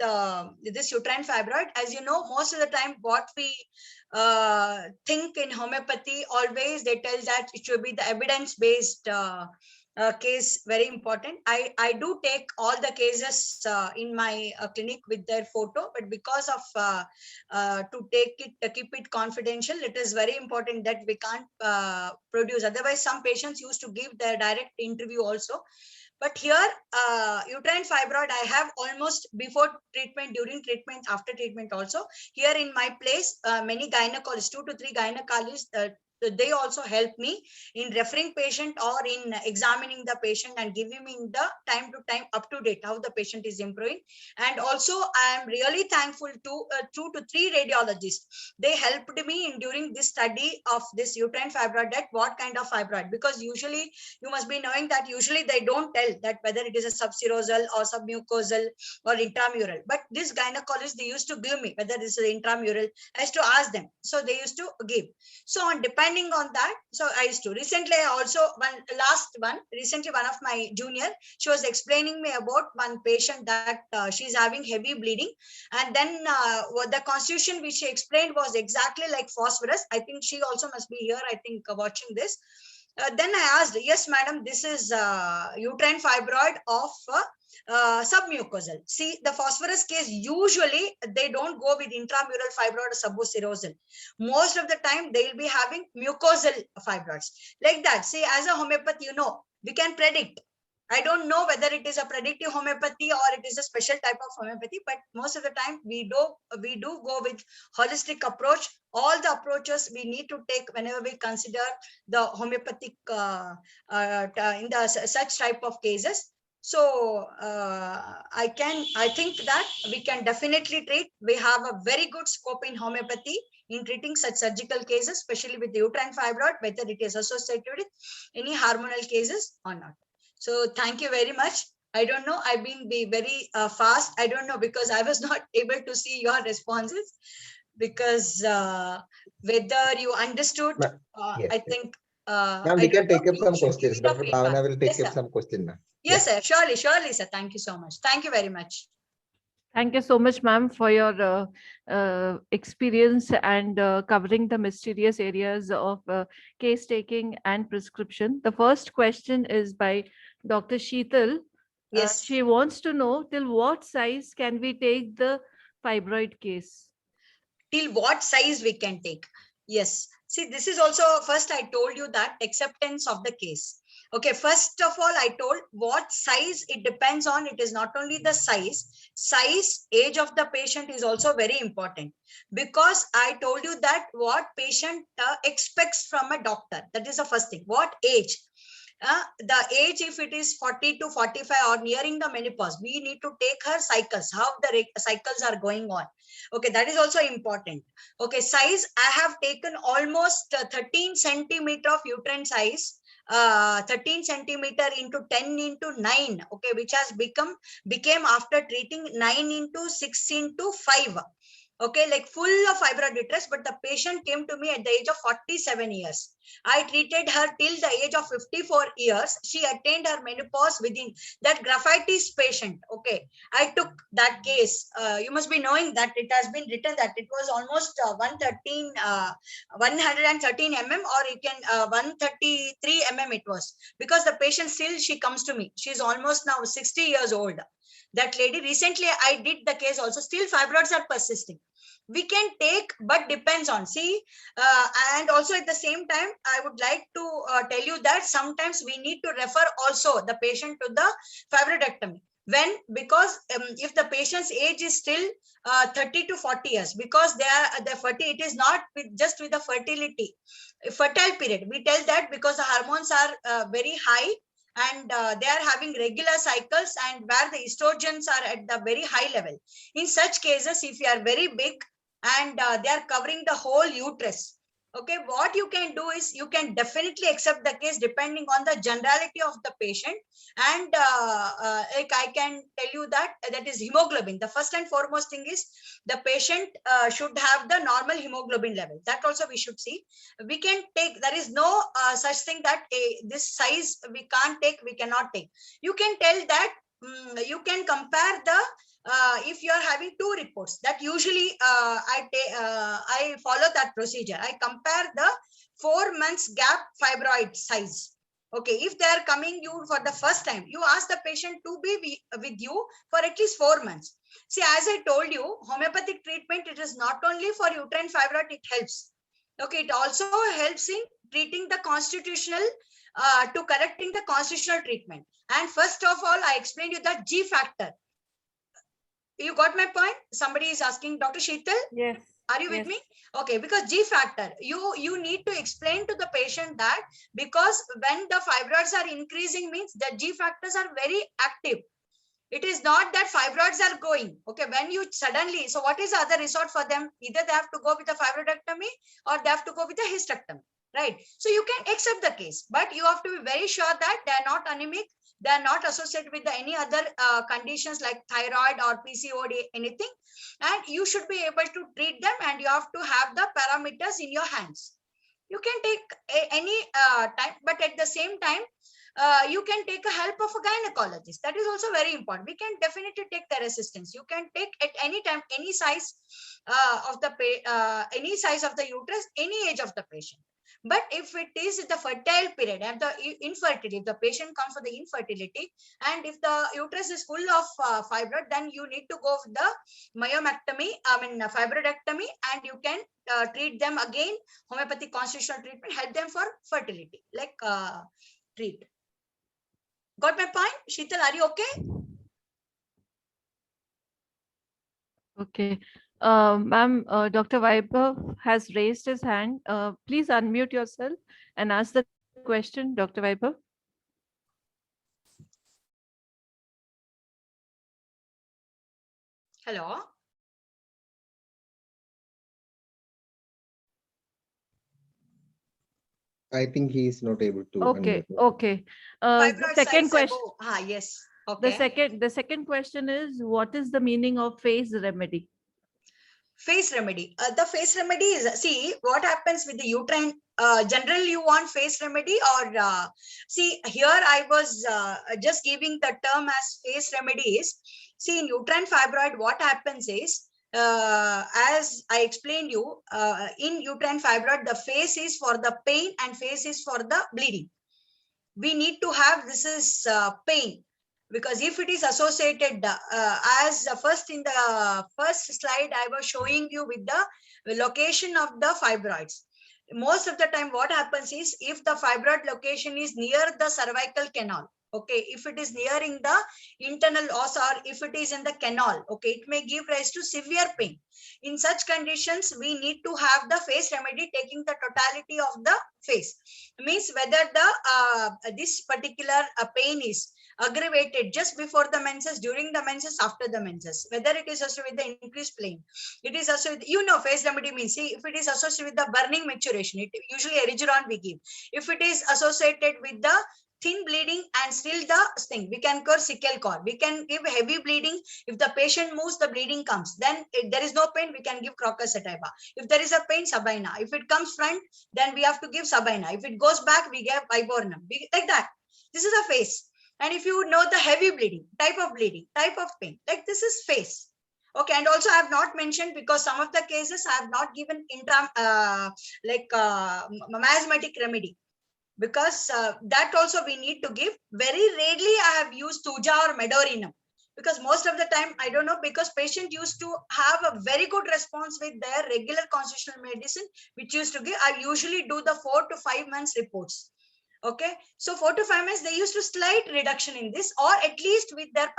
this uterine fibroid. As you know, most of the time what we think in homeopathy, always they tell that it should be the evidence-based case, very important. I do take all the cases in my clinic with their photo, but because of to keep it confidential, it is very important that we can't produce. Otherwise, some patients used to give their direct interview also. But here, uterine fibroid, I have almost before treatment, during treatment, after treatment also. Here in my place, many gynecologists, 2 to 3 gynecologists, they also help me in referring patient or in examining the patient and giving me the time to time up to date how the patient is improving. And also I am really thankful to 2 to 3 radiologists. They helped me in during this study of this uterine fibroid, that what kind of fibroid, because usually you must be knowing that usually they don't tell that whether it is a subserosal or submucosal or intramural. But this gynecologist, they used to give me whether this is intramural. I used to ask them, so they used to give. So on depending on that, so I used to recently also recently one of my junior, she was explaining me about one patient that she's having heavy bleeding, and then what the constitution which she explained was exactly like phosphorus. I think she also must be here, I think, watching this. Then I asked, yes madam, this is uterine fibroid of submucosal. See, the phosphorus case, usually they don't go with intramural fibroid or subserosal. Most of the time they will be having mucosal fibroids like that. See, as a homeopath, you know, we can predict. I don't know whether it is a predictive homeopathy or it is a special type of homeopathy, but most of the time we do go with holistic approach. All the approaches we need to take whenever we consider the homeopathic in the such type of cases. So I think that we can definitely treat. We have a very good scope in homeopathy in treating such surgical cases, especially with the uterine fibroid, whether it is associated with any hormonal cases or not. So thank you very much. I don't know, I've been very fast. I don't know, because I was not able to see your responses, because whether you understood, Yes, I think. Ma'am, we can take up some questions. Dr. Bhavana will take Yes, up sir. some questions, ma'am. Yes, sir. Surely, sir. Thank you so much. Thank you very much. Thank you so much, ma'am, for your experience and covering the mysterious areas of case taking and prescription. The first question is by Dr. Sheetal. Yes. She wants to know till what size can we take the fibroid case? Till what size we can take? Yes. See, this is also, first I told you that acceptance of the case. Okay, first of all, I told what size it depends on. It is not only the size, age of the patient is also very important, because I told you that what patient expects from a doctor. That is the first thing. What age? The age, if it is 40 to 45 or nearing the menopause, we need to take her cycles, how the cycles are going on. Okay, that is also important. Okay, size, I have taken almost 13 centimeter of uterine size, 13 centimeter into 10 into 9, okay, which has became after treating 9 into 6 into 5. Okay, like full of fibroid uterus, but the patient came to me at the age of 47 years. I treated her till the age of 54 years. She attained her menopause within that. Graphitis patient. Okay, I took that case. You must be knowing that it has been written that it was almost 113 mm, or you can 133 mm it was, because the patient still, she comes to me. She's almost now 60 years old. That lady, recently I did the case also, still fibroids are persisting. We can take, but depends on, see, and also at the same time, I would like to tell you that sometimes we need to refer also the patient to the fibroidectomy. When? Because if the patient's age is still 30 to 40 years, because they are the fertility, it is not just with the fertility, fertile period. We tell that because the hormones are very high, and they are having regular cycles, and where the estrogens are at the very high level. In such cases, if you are very big and they are covering the whole uterus, okay, what you can do is you can definitely accept the case depending on the generality of the patient. And like I can tell you that that is hemoglobin. The first and foremost thing is the patient should have the normal hemoglobin level. That also we should see. We can take, there is no such thing that this size we can't take, we cannot take. You can tell that you can compare the if you are having two reports, that usually I follow that procedure. I compare the 4 months gap fibroid size. Okay, if they are coming you for the first time, you ask the patient to be with you for at least 4 months. See, as I told you, homeopathic treatment, it is not only for uterine fibroid, it helps. Okay, it also helps in treating the constitutional, to correcting the constitutional treatment. And first of all, I explained you that G factor. You got my point? Somebody is asking, Dr. Sheetal, Yes. are you with Yes. me? Okay, because G factor, you need to explain to the patient that because when the fibroids are increasing means the G factors are very active. It is not that fibroids are going. Okay, when you suddenly, so what is the other resort for them? Either they have to go with a fibroidectomy or they have to go with a hysterectomy, right? So you can accept the case, but you have to be very sure that they are not anemic. They are not associated with any other conditions like thyroid or PCOD, anything. And you should be able to treat them, and you have to have the parameters in your hands. You can take any time, but at the same time, you can take a help of a gynecologist. That is also very important. We can definitely take their assistance. You can take at any time, any size of the any size of the uterus, any age of the patient. But if it is the fertile period and the infertility, if the patient comes for the infertility, and if the uterus is full of fibroid, then you need to go with the myomectomy, fibroidectomy, and you can treat them again, homeopathic constitutional treatment, help them for fertility, like treat. Got my point? Sheetal, are you okay? Okay. Ma'am, Dr. Vaibhav has raised his hand. Please unmute yourself and ask the question, Dr. Vaibhav. Hello. I think he is not able to. Okay, unmute. okay. The Fibroid second size question. above. Yes. Okay. The second question is, what is the meaning of phase remedy? Face remedy. The face remedy is, see what happens with the uterine. Generally, you want face remedy, or see here I was just giving the term as face remedies. See, in uterine fibroid, what happens is, as I explained you, in uterine fibroid, the face is for the pain and face is for the bleeding. We need to have, this is pain. Because if it is associated, as first in the first slide, I was showing you with the location of the fibroids. most of the time what happens is, if the fibroid location is near the cervical canal, okay, if it is nearing the internal os, or if it is in the canal, okay, it may give rise to severe pain. In such conditions, we need to have the face remedy taking the totality of the face. Means whether the this particular pain is aggravated just before the menses, during the menses, after the menses, whether it is associated with the increased pain, it is associated, face remedy means, see, if it is associated with the burning maturation, it usually erigeron we give. If it is associated with the thin bleeding and still the thing, we can cure sickle cord. We can give heavy bleeding. If the patient moves, the bleeding comes. Then if there is no pain, we can give crocus sativa. If there is a pain, sabina. If it comes front, then we have to give sabina. If it goes back, we give viburnum. Like that. This is a face. And if you know the heavy bleeding, type of pain, like this is face. Okay, and also I have not mentioned, because some of the cases I have not given miasmatic remedy, because that also we need to give. Very rarely I have used Tuja or Medorinum, because most of the time, I don't know, because patient used to have a very good response with their regular constitutional medicine, which used to give. I usually do the 4 to 5 months reports. Okay, so 4 to 5 months, they used to slight reduction in this, or at least with their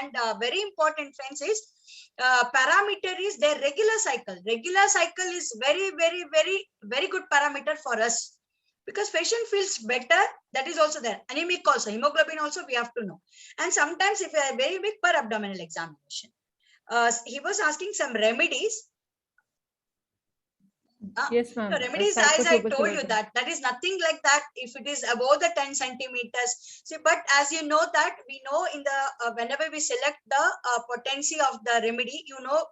and very important friends is parameter is their regular cycle. Regular cycle is very, very, very, very good parameter for us, because patient feels better. That is also there. Anemic also, hemoglobin also we have to know. And sometimes if a very big per abdominal examination, he was asking some remedies. Yes, ma'am. So remedies, as I told you, that is nothing like that if it is above the 10 centimeters. See, but as you know that, we know in the whenever we select the potency of the remedy,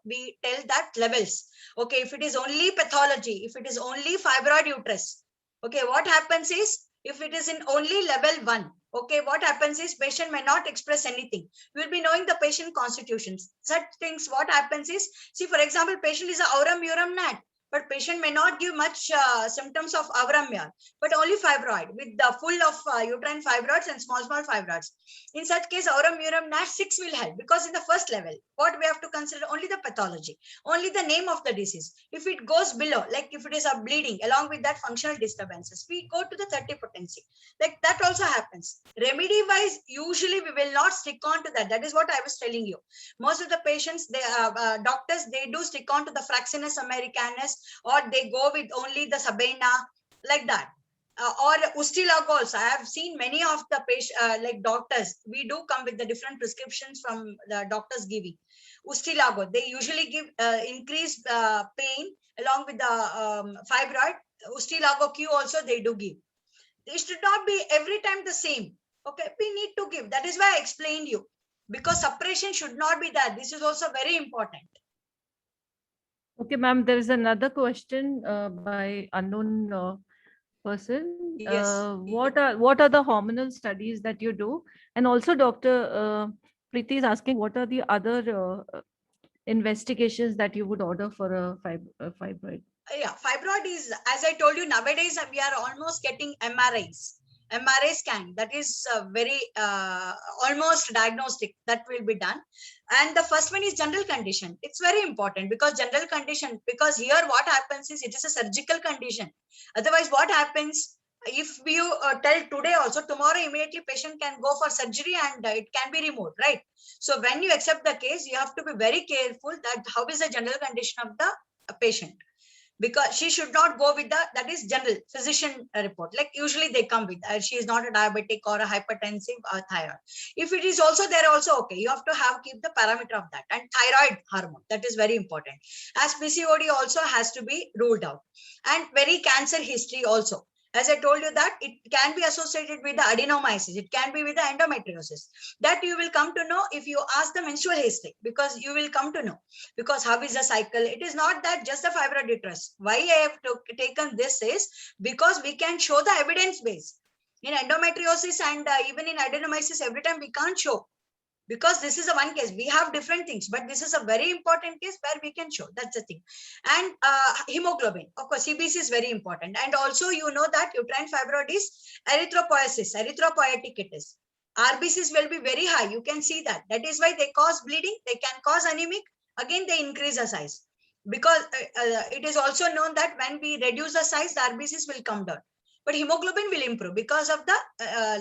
we tell that levels. Okay, if it is only pathology, if it is only fibroid uterus, okay, what happens is, if it is in only level 1, okay, what happens is patient may not express anything. We will be knowing the patient constitutions. Such things, what happens is, see, for example, patient is a aurum urum nat, but patient may not give much symptoms of aurum, but only fibroid with the full of uterine fibroids and small fibroids. In such case, aurum nat 6 will help, because in the first level, what we have to consider only the pathology, only the name of the disease. If it goes below, like if it is a bleeding along with that functional disturbances, we go to the 30 potency. Like that also happens. Remedy wise, usually we will not stick on to that. That is what I was telling you. Most of the patients, they doctors, they do stick on to the Fraxinus americanus, or they go with only the Sabina, like that. Or Ustilago also. I have seen many of the patient, like doctors, we do come with the different prescriptions from the doctors giving. Ustilago, they usually give increased pain along with the fibroid. Ustilago Q also they do give. It should not be every time the same. Okay, we need to give. That is why I explained you, because suppression should not be that. This is also very important. Okay, ma'am, there is another question by unknown person. Yes. What are the hormonal studies that you do? And also, Dr. Preeti is asking, what are the other investigations that you would order for a fibroid? Yeah, fibroid is, as I told you, nowadays we are almost getting MRI scan. That is very almost diagnostic, that will be done. And the first one is general condition. It's very important, because general condition, because here what happens is, it is a surgical condition. Otherwise, what happens, if you tell today also, tomorrow immediately patient can go for surgery and it can be removed, right? So when you accept the case, you have to be very careful that how is the general condition of the patient, because she should not go with that is general physician report. Like usually they come with, she is not a diabetic or a hypertensive or thyroid. If it is also there also, okay, you have to keep the parameter of that. And thyroid hormone, that is very important. As PCOD also has to be ruled out. And very cancer history also. As I told you that it can be associated with the adenomyosis, it can be with the endometriosis. That you will come to know if you ask the menstrual history, because you will come to know, because how is the cycle. It is not that just the fibroid uterus. Why I have taken this is because we can show the evidence base. In endometriosis and even in adenomyosis, every time we can't show, because this is a one case. We have different things, but this is a very important case where we can show. That's the thing. And hemoglobin, of course, CBC is very important. And also, you know that uterine fibroid is erythropoiesis, erythropoietic it is. RBCs will be very high. You can see that. That is why they cause bleeding. They can cause anemic. Again, they increase the size. because it is also known that when we reduce the size, the RBCs will come down, but hemoglobin will improve because of the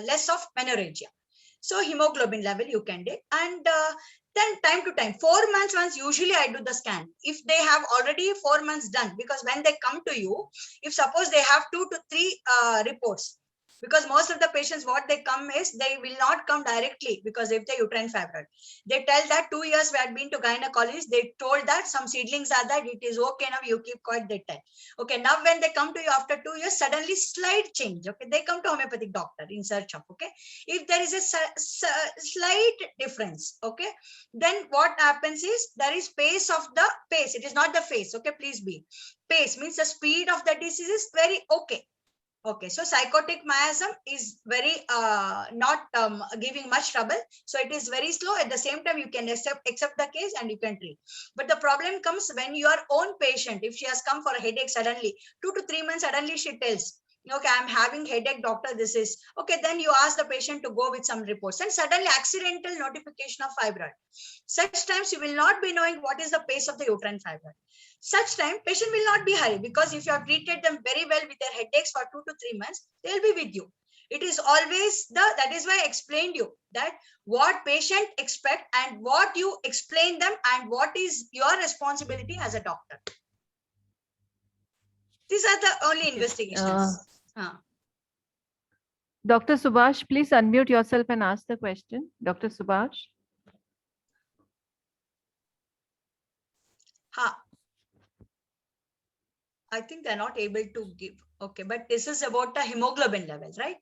less of menorrhagia. So hemoglobin level you can take, and then time to time, 4 months once, usually I do the scan. If they have already 4 months done, because when they come to you, if suppose they have 2 to 3 reports, because most of the patients, what they come is, they will not come directly because if they uterine fibroid, they tell that 2 years we had been to gynecologist, they told that some seedlings are that, it is okay now, you keep quiet, they tell. Okay, now when they come to you after 2 years, suddenly slight change, okay, they come to homeopathic doctor in search of, okay, if there is a slight difference, okay, then what happens is, there is pace of the pace, it is not the phase, okay, please be. Pace means the speed of the disease is very okay. Okay, so psychotic miasm is very not giving much trouble. So it is very slow. At the same time, you can accept the case and you can treat. But the problem comes when your own patient, if she has come for a headache suddenly, 2 to 3 months, suddenly she tells, okay, I'm having headache, doctor, this is, okay, then you ask the patient to go with some reports, and suddenly accidental notification of fibroid. Such times you will not be knowing what is the pace of the uterine fibroid. Such time, patient will not be hurried, because if you have treated them very well with their headaches for 2 to 3 months, they'll be with you. It is always that is why I explained you that what patient expect and what you explain them and what is your responsibility as a doctor. These are the only investigations. Dr. Subhash, please unmute yourself and ask the question. Dr. Subhash. I think they're not able to give. Okay, but this is about the hemoglobin level, right?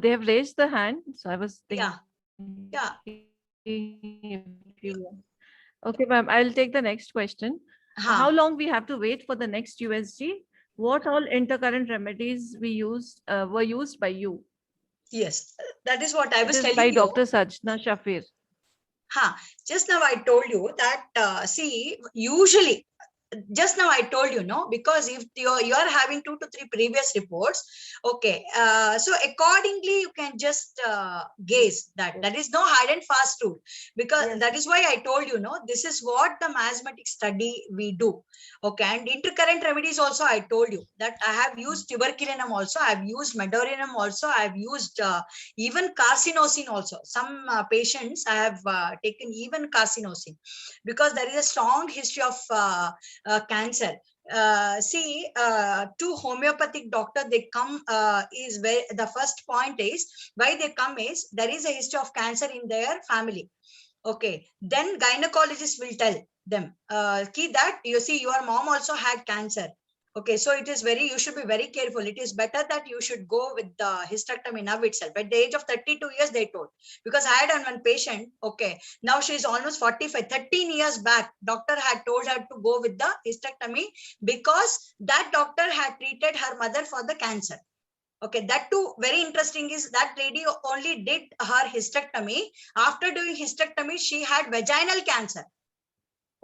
They have raised the hand, so I was thinking. Yeah. Okay, ma'am, I'll take the next question. How long we have to wait for the next USG? What all intercurrent remedies were used by you? Yes, that is what I was telling by you. Dr. Sajna Shafir. Just now I told you that, see, usually, just now I told you, no, because if you are having 2 to 3 previous reports, okay, so accordingly you can just gaze that is no hard and fast rule, because that is why I told you, no, this is what the miasmatic study we do. Okay, and intercurrent remedies also I told you that I have used tuberculinum also, I have used medorinum also, I have used even carcinosin also. Some patients I have taken even carcinosin, because there is a strong history of cancer. To homeopathic doctor, they come is where the first point is why they come is there is a history of cancer in their family. Okay, then gynecologists will tell them that you see your mom also had cancer. Okay, so it is you should be very careful. It is better that you should go with the hysterectomy now itself. At the age of 32 years, they told, because I had one patient, okay, now she's almost 45, 13 years back, doctor had told her to go with the hysterectomy because that doctor had treated her mother for the cancer. Okay, that too very interesting is that lady only did her hysterectomy. After doing hysterectomy, she had vaginal cancer.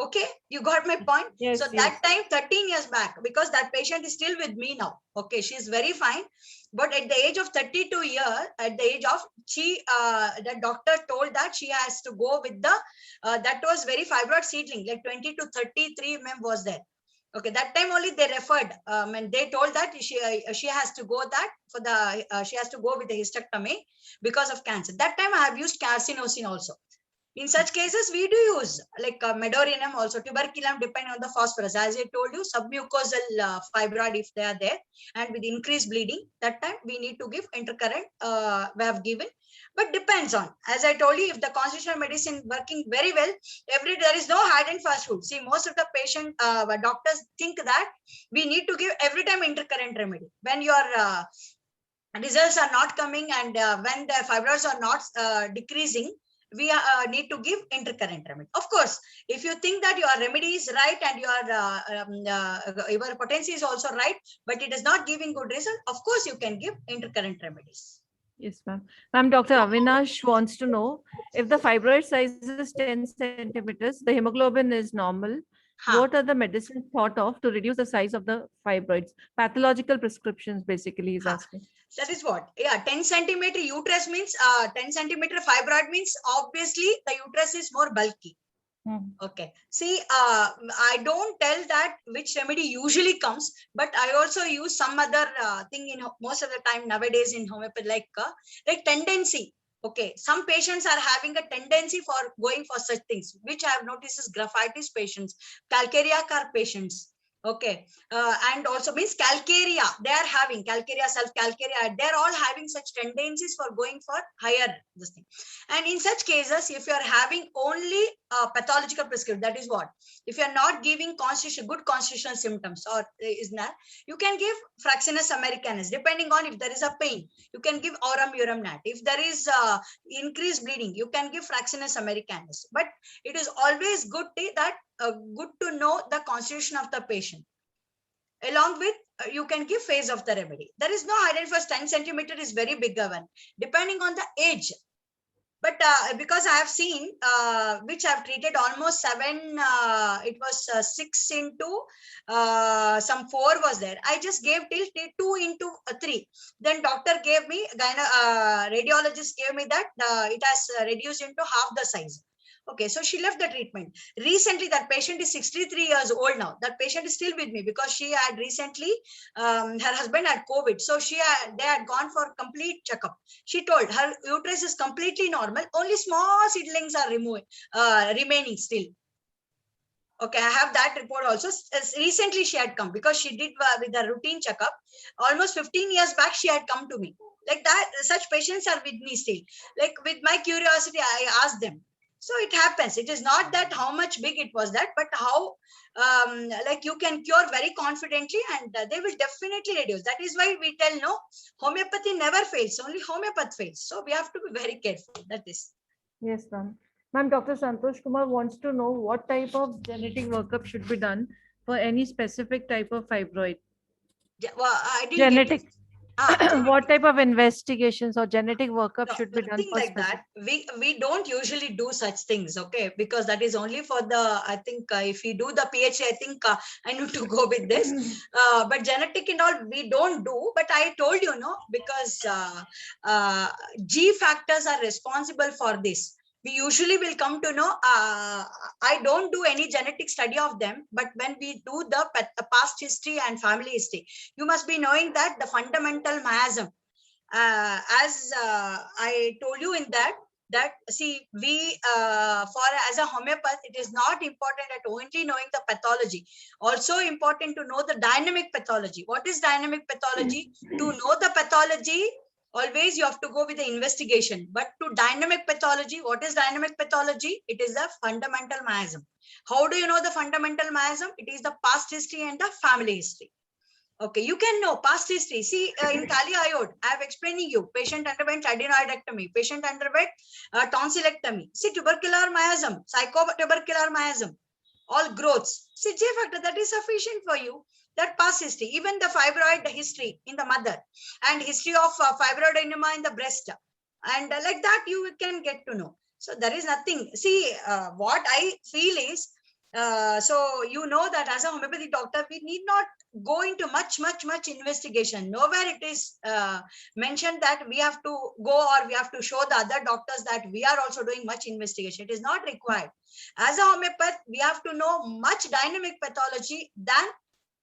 Okay, you got my point. Yes, so that time 13 years back, because that patient is still with me now. Okay, she's very fine, but at the age of 32 years, at the age of the doctor told that she has to go with the that was very fibroid seedling, like 20 to 33 mm was there. Okay, that time only they referred and they told that she has to go that for the she has to go with the hysterectomy because of cancer. That time I have used carcinosin also. In such cases, we do use like medorinum also, tuberculum, depending on the phosphorus. As I told you, submucosal fibroid if they are there, and with increased bleeding, that time we need to give intercurrent. We have given, but depends on. As I told you, if the constitutional medicine working very well, there is no hard and fast rule. See, most of the patient doctors think that we need to give every time intercurrent remedy when your results are not coming and when the fibroids are not decreasing. We need to give intercurrent remedy. Of course, if you think that your remedy is right and your potency is also right, but it is not giving good result, of course you can give intercurrent remedies. Yes, ma'am. Ma'am, Dr. Avinash wants to know if the fibroid size is 10 centimeters, the hemoglobin is normal. What are the medicines thought of to reduce the size of the fibroids? Pathological prescriptions, basically, he's asking. That is what? Yeah, 10 centimeter uterus means 10 centimeter fibroid means obviously the uterus is more bulky. Okay. See, I don't tell that which remedy usually comes, but I also use some other thing in most of the time nowadays in homeopathy, like tendency. Okay, some patients are having a tendency for going for such things, which I have noticed is graphitis patients, calcarea car patients. Okay, and also means calcarea. They are having calcarea, self calcarea. They're all having such tendencies for going for higher this thing. And in such cases, if you are having only pathological prescription, that is what, if you are not giving good constitutional symptoms, or is not, you can give Fraxinus americanus, depending on if there is a pain. You can give aurum urum nat. If there is increased bleeding, you can give Fraxinus americanus. But it is always good good to know the constitution of the patient. Along with, you can give phase of the remedy. There is no hidden first 10 centimeter is very big one, depending on the age. But because I have seen, which I've treated almost 7, it was 6 into some 4 was there. I just gave till 2 into 3. Then doctor gave me, radiologist gave me that it has reduced into half the size. Okay, so she left the treatment. Recently, that patient is 63 years old now. That patient is still with me because she had recently, her husband had COVID. So they had gone for complete checkup. She told her uterus is completely normal. Only small seedlings are remaining still. Okay, I have that report also. Recently, she had come because she did with a routine checkup. Almost 15 years back, she had come to me. Like that, such patients are with me still. Like with my curiosity, I asked them. So it happens. It is not that how much big it was that, but how like you can cure very confidently, and they will definitely reduce. That is why we tell no, homeopathy never fails. Only homeopath fails. So we have to be very careful. That is. Yes, ma'am. Ma'am, Dr. Santosh Kumar wants to know what type of genetic workup should be done for any specific type of fibroid. Well, I didn't get it. Genetic. What type of investigations or genetic workup should be done Nothing for like that. We don't usually do such things, okay? Because that is only for the, I think if we do the PhD, I think I need to go with this. But genetic and all, we don't do. But I told you, no, because G factors are responsible for this. We usually will come to know, I don't do any genetic study of them, but when we do the past history and family history, you must be knowing that the fundamental miasm, as I told you in that see, we as a homeopath, it is not important at only knowing the pathology. Also important to know the dynamic pathology. What is dynamic pathology? To know the pathology, always you have to go with the investigation. But to dynamic pathology, what is dynamic pathology? It is the fundamental miasm. How do you know the fundamental miasm? It is the past history and the family history. Okay, you can know past history. See, in Kali Ayod, I have explaining you. Patient underwent adenoidectomy. Patient underwent tonsillectomy. See, tubercular miasm, psychotubercular miasm, all growths. See, J factor, that is sufficient for you. That past history, even the fibroid history in the mother and history of fibroadenoma in the breast. And like that, you can get to know. So there is nothing. See, what I feel is, so you know that as a homeopathy doctor, we need not go into much investigation. Nowhere it is mentioned that we have to go or we have to show the other doctors that we are also doing much investigation. It is not required. As a homeopath, we have to know much dynamic pathology than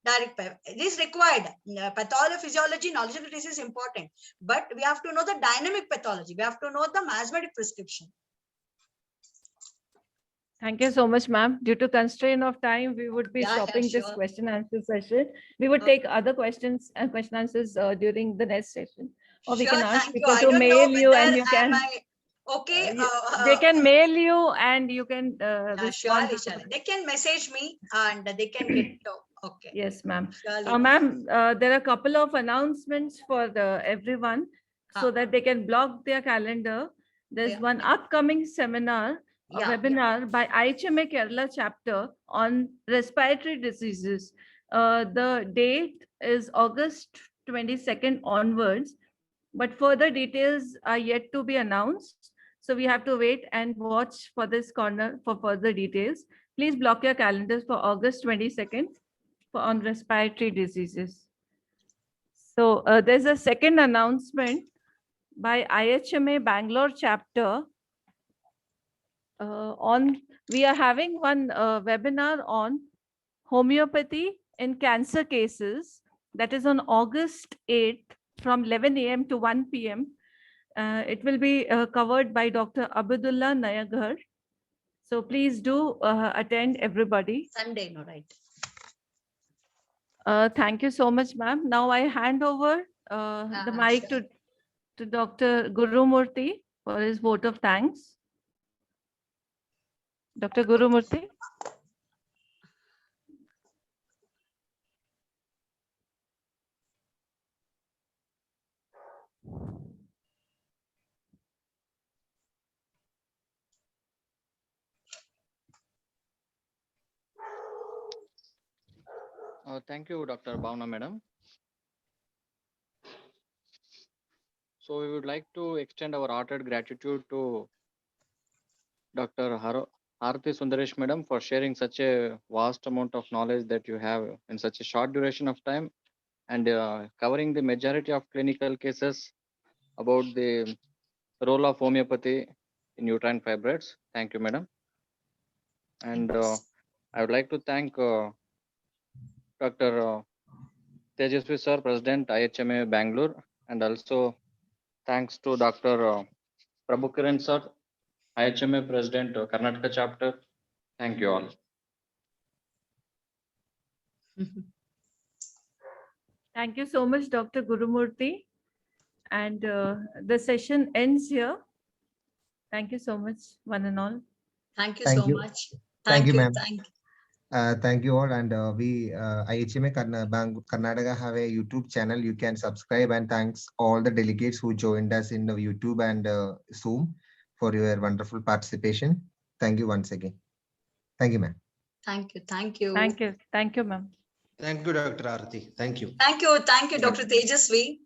direct. It is required. Pathophysiology, knowledge of the disease is important, but we have to know the dynamic pathology. We have to know the miasmatic prescription. Thank you so much, ma'am. Due to constraint of time, we would be stopping this sure. question answer session. We would take other questions and question answers during the next session. Or we Sure, can ask thank you. people I to don't know mail you and whether you can. Okay. They can mail you and you can respond. Surely. They can message me and they can get to. Okay. Yes, ma'am. Surely. Ma'am, there are a couple of announcements for everyone so that they can block their calendar. There's Yeah. one upcoming seminar, a webinar by IHMA Kerala chapter on respiratory diseases. The date is August 22nd onwards, but further details are yet to be announced. So we have to wait and watch for this corner for further details. Please block your calendars for August 22nd on respiratory diseases. So there's a second announcement by IHMA Bangalore chapter on we are having one webinar on homeopathy in cancer cases. That is on August 8th from 11 a.m. to 1 p.m. It will be covered by Dr. Abdullah Nayaghar. So please do attend, everybody. Sunday, no, right? Thank you so much, ma'am. Now I hand over the mic Sure. to Dr. Guru Murthy for his vote of thanks. Dr. Guru Murthy. Thank you, Dr. Bhavna Madam. So we would like to extend our hearted gratitude to Dr. Aarti Sundaresh Madam for sharing such a vast amount of knowledge that you have in such a short duration of time and covering the majority of clinical cases about the role of homeopathy in uterine fibroids. Thank you, Madam. And I would like to thank Dr. Tejasvi Sir, President IHMA Bangalore, and also thanks to Dr. Prabhukiran Sir, IHMA President, Karnataka Chapter. Thank you all. Thank you so much, Dr. Guru Murthy. And the session ends here. Thank you so much, one and all. Thank you Thank so you. much. Thank you, ma'am. Thank you. Thank you all. And we, IHMA Karnataka have a YouTube channel. You can subscribe, and thanks all the delegates who joined us in the YouTube and Zoom for your wonderful participation. Thank you once again. Thank you, ma'am. Thank you. Thank you. Thank you. Thank you, ma'am. Thank you, Dr. Aarti. Thank you. Thank you. Thank you, Dr. Tejasvi.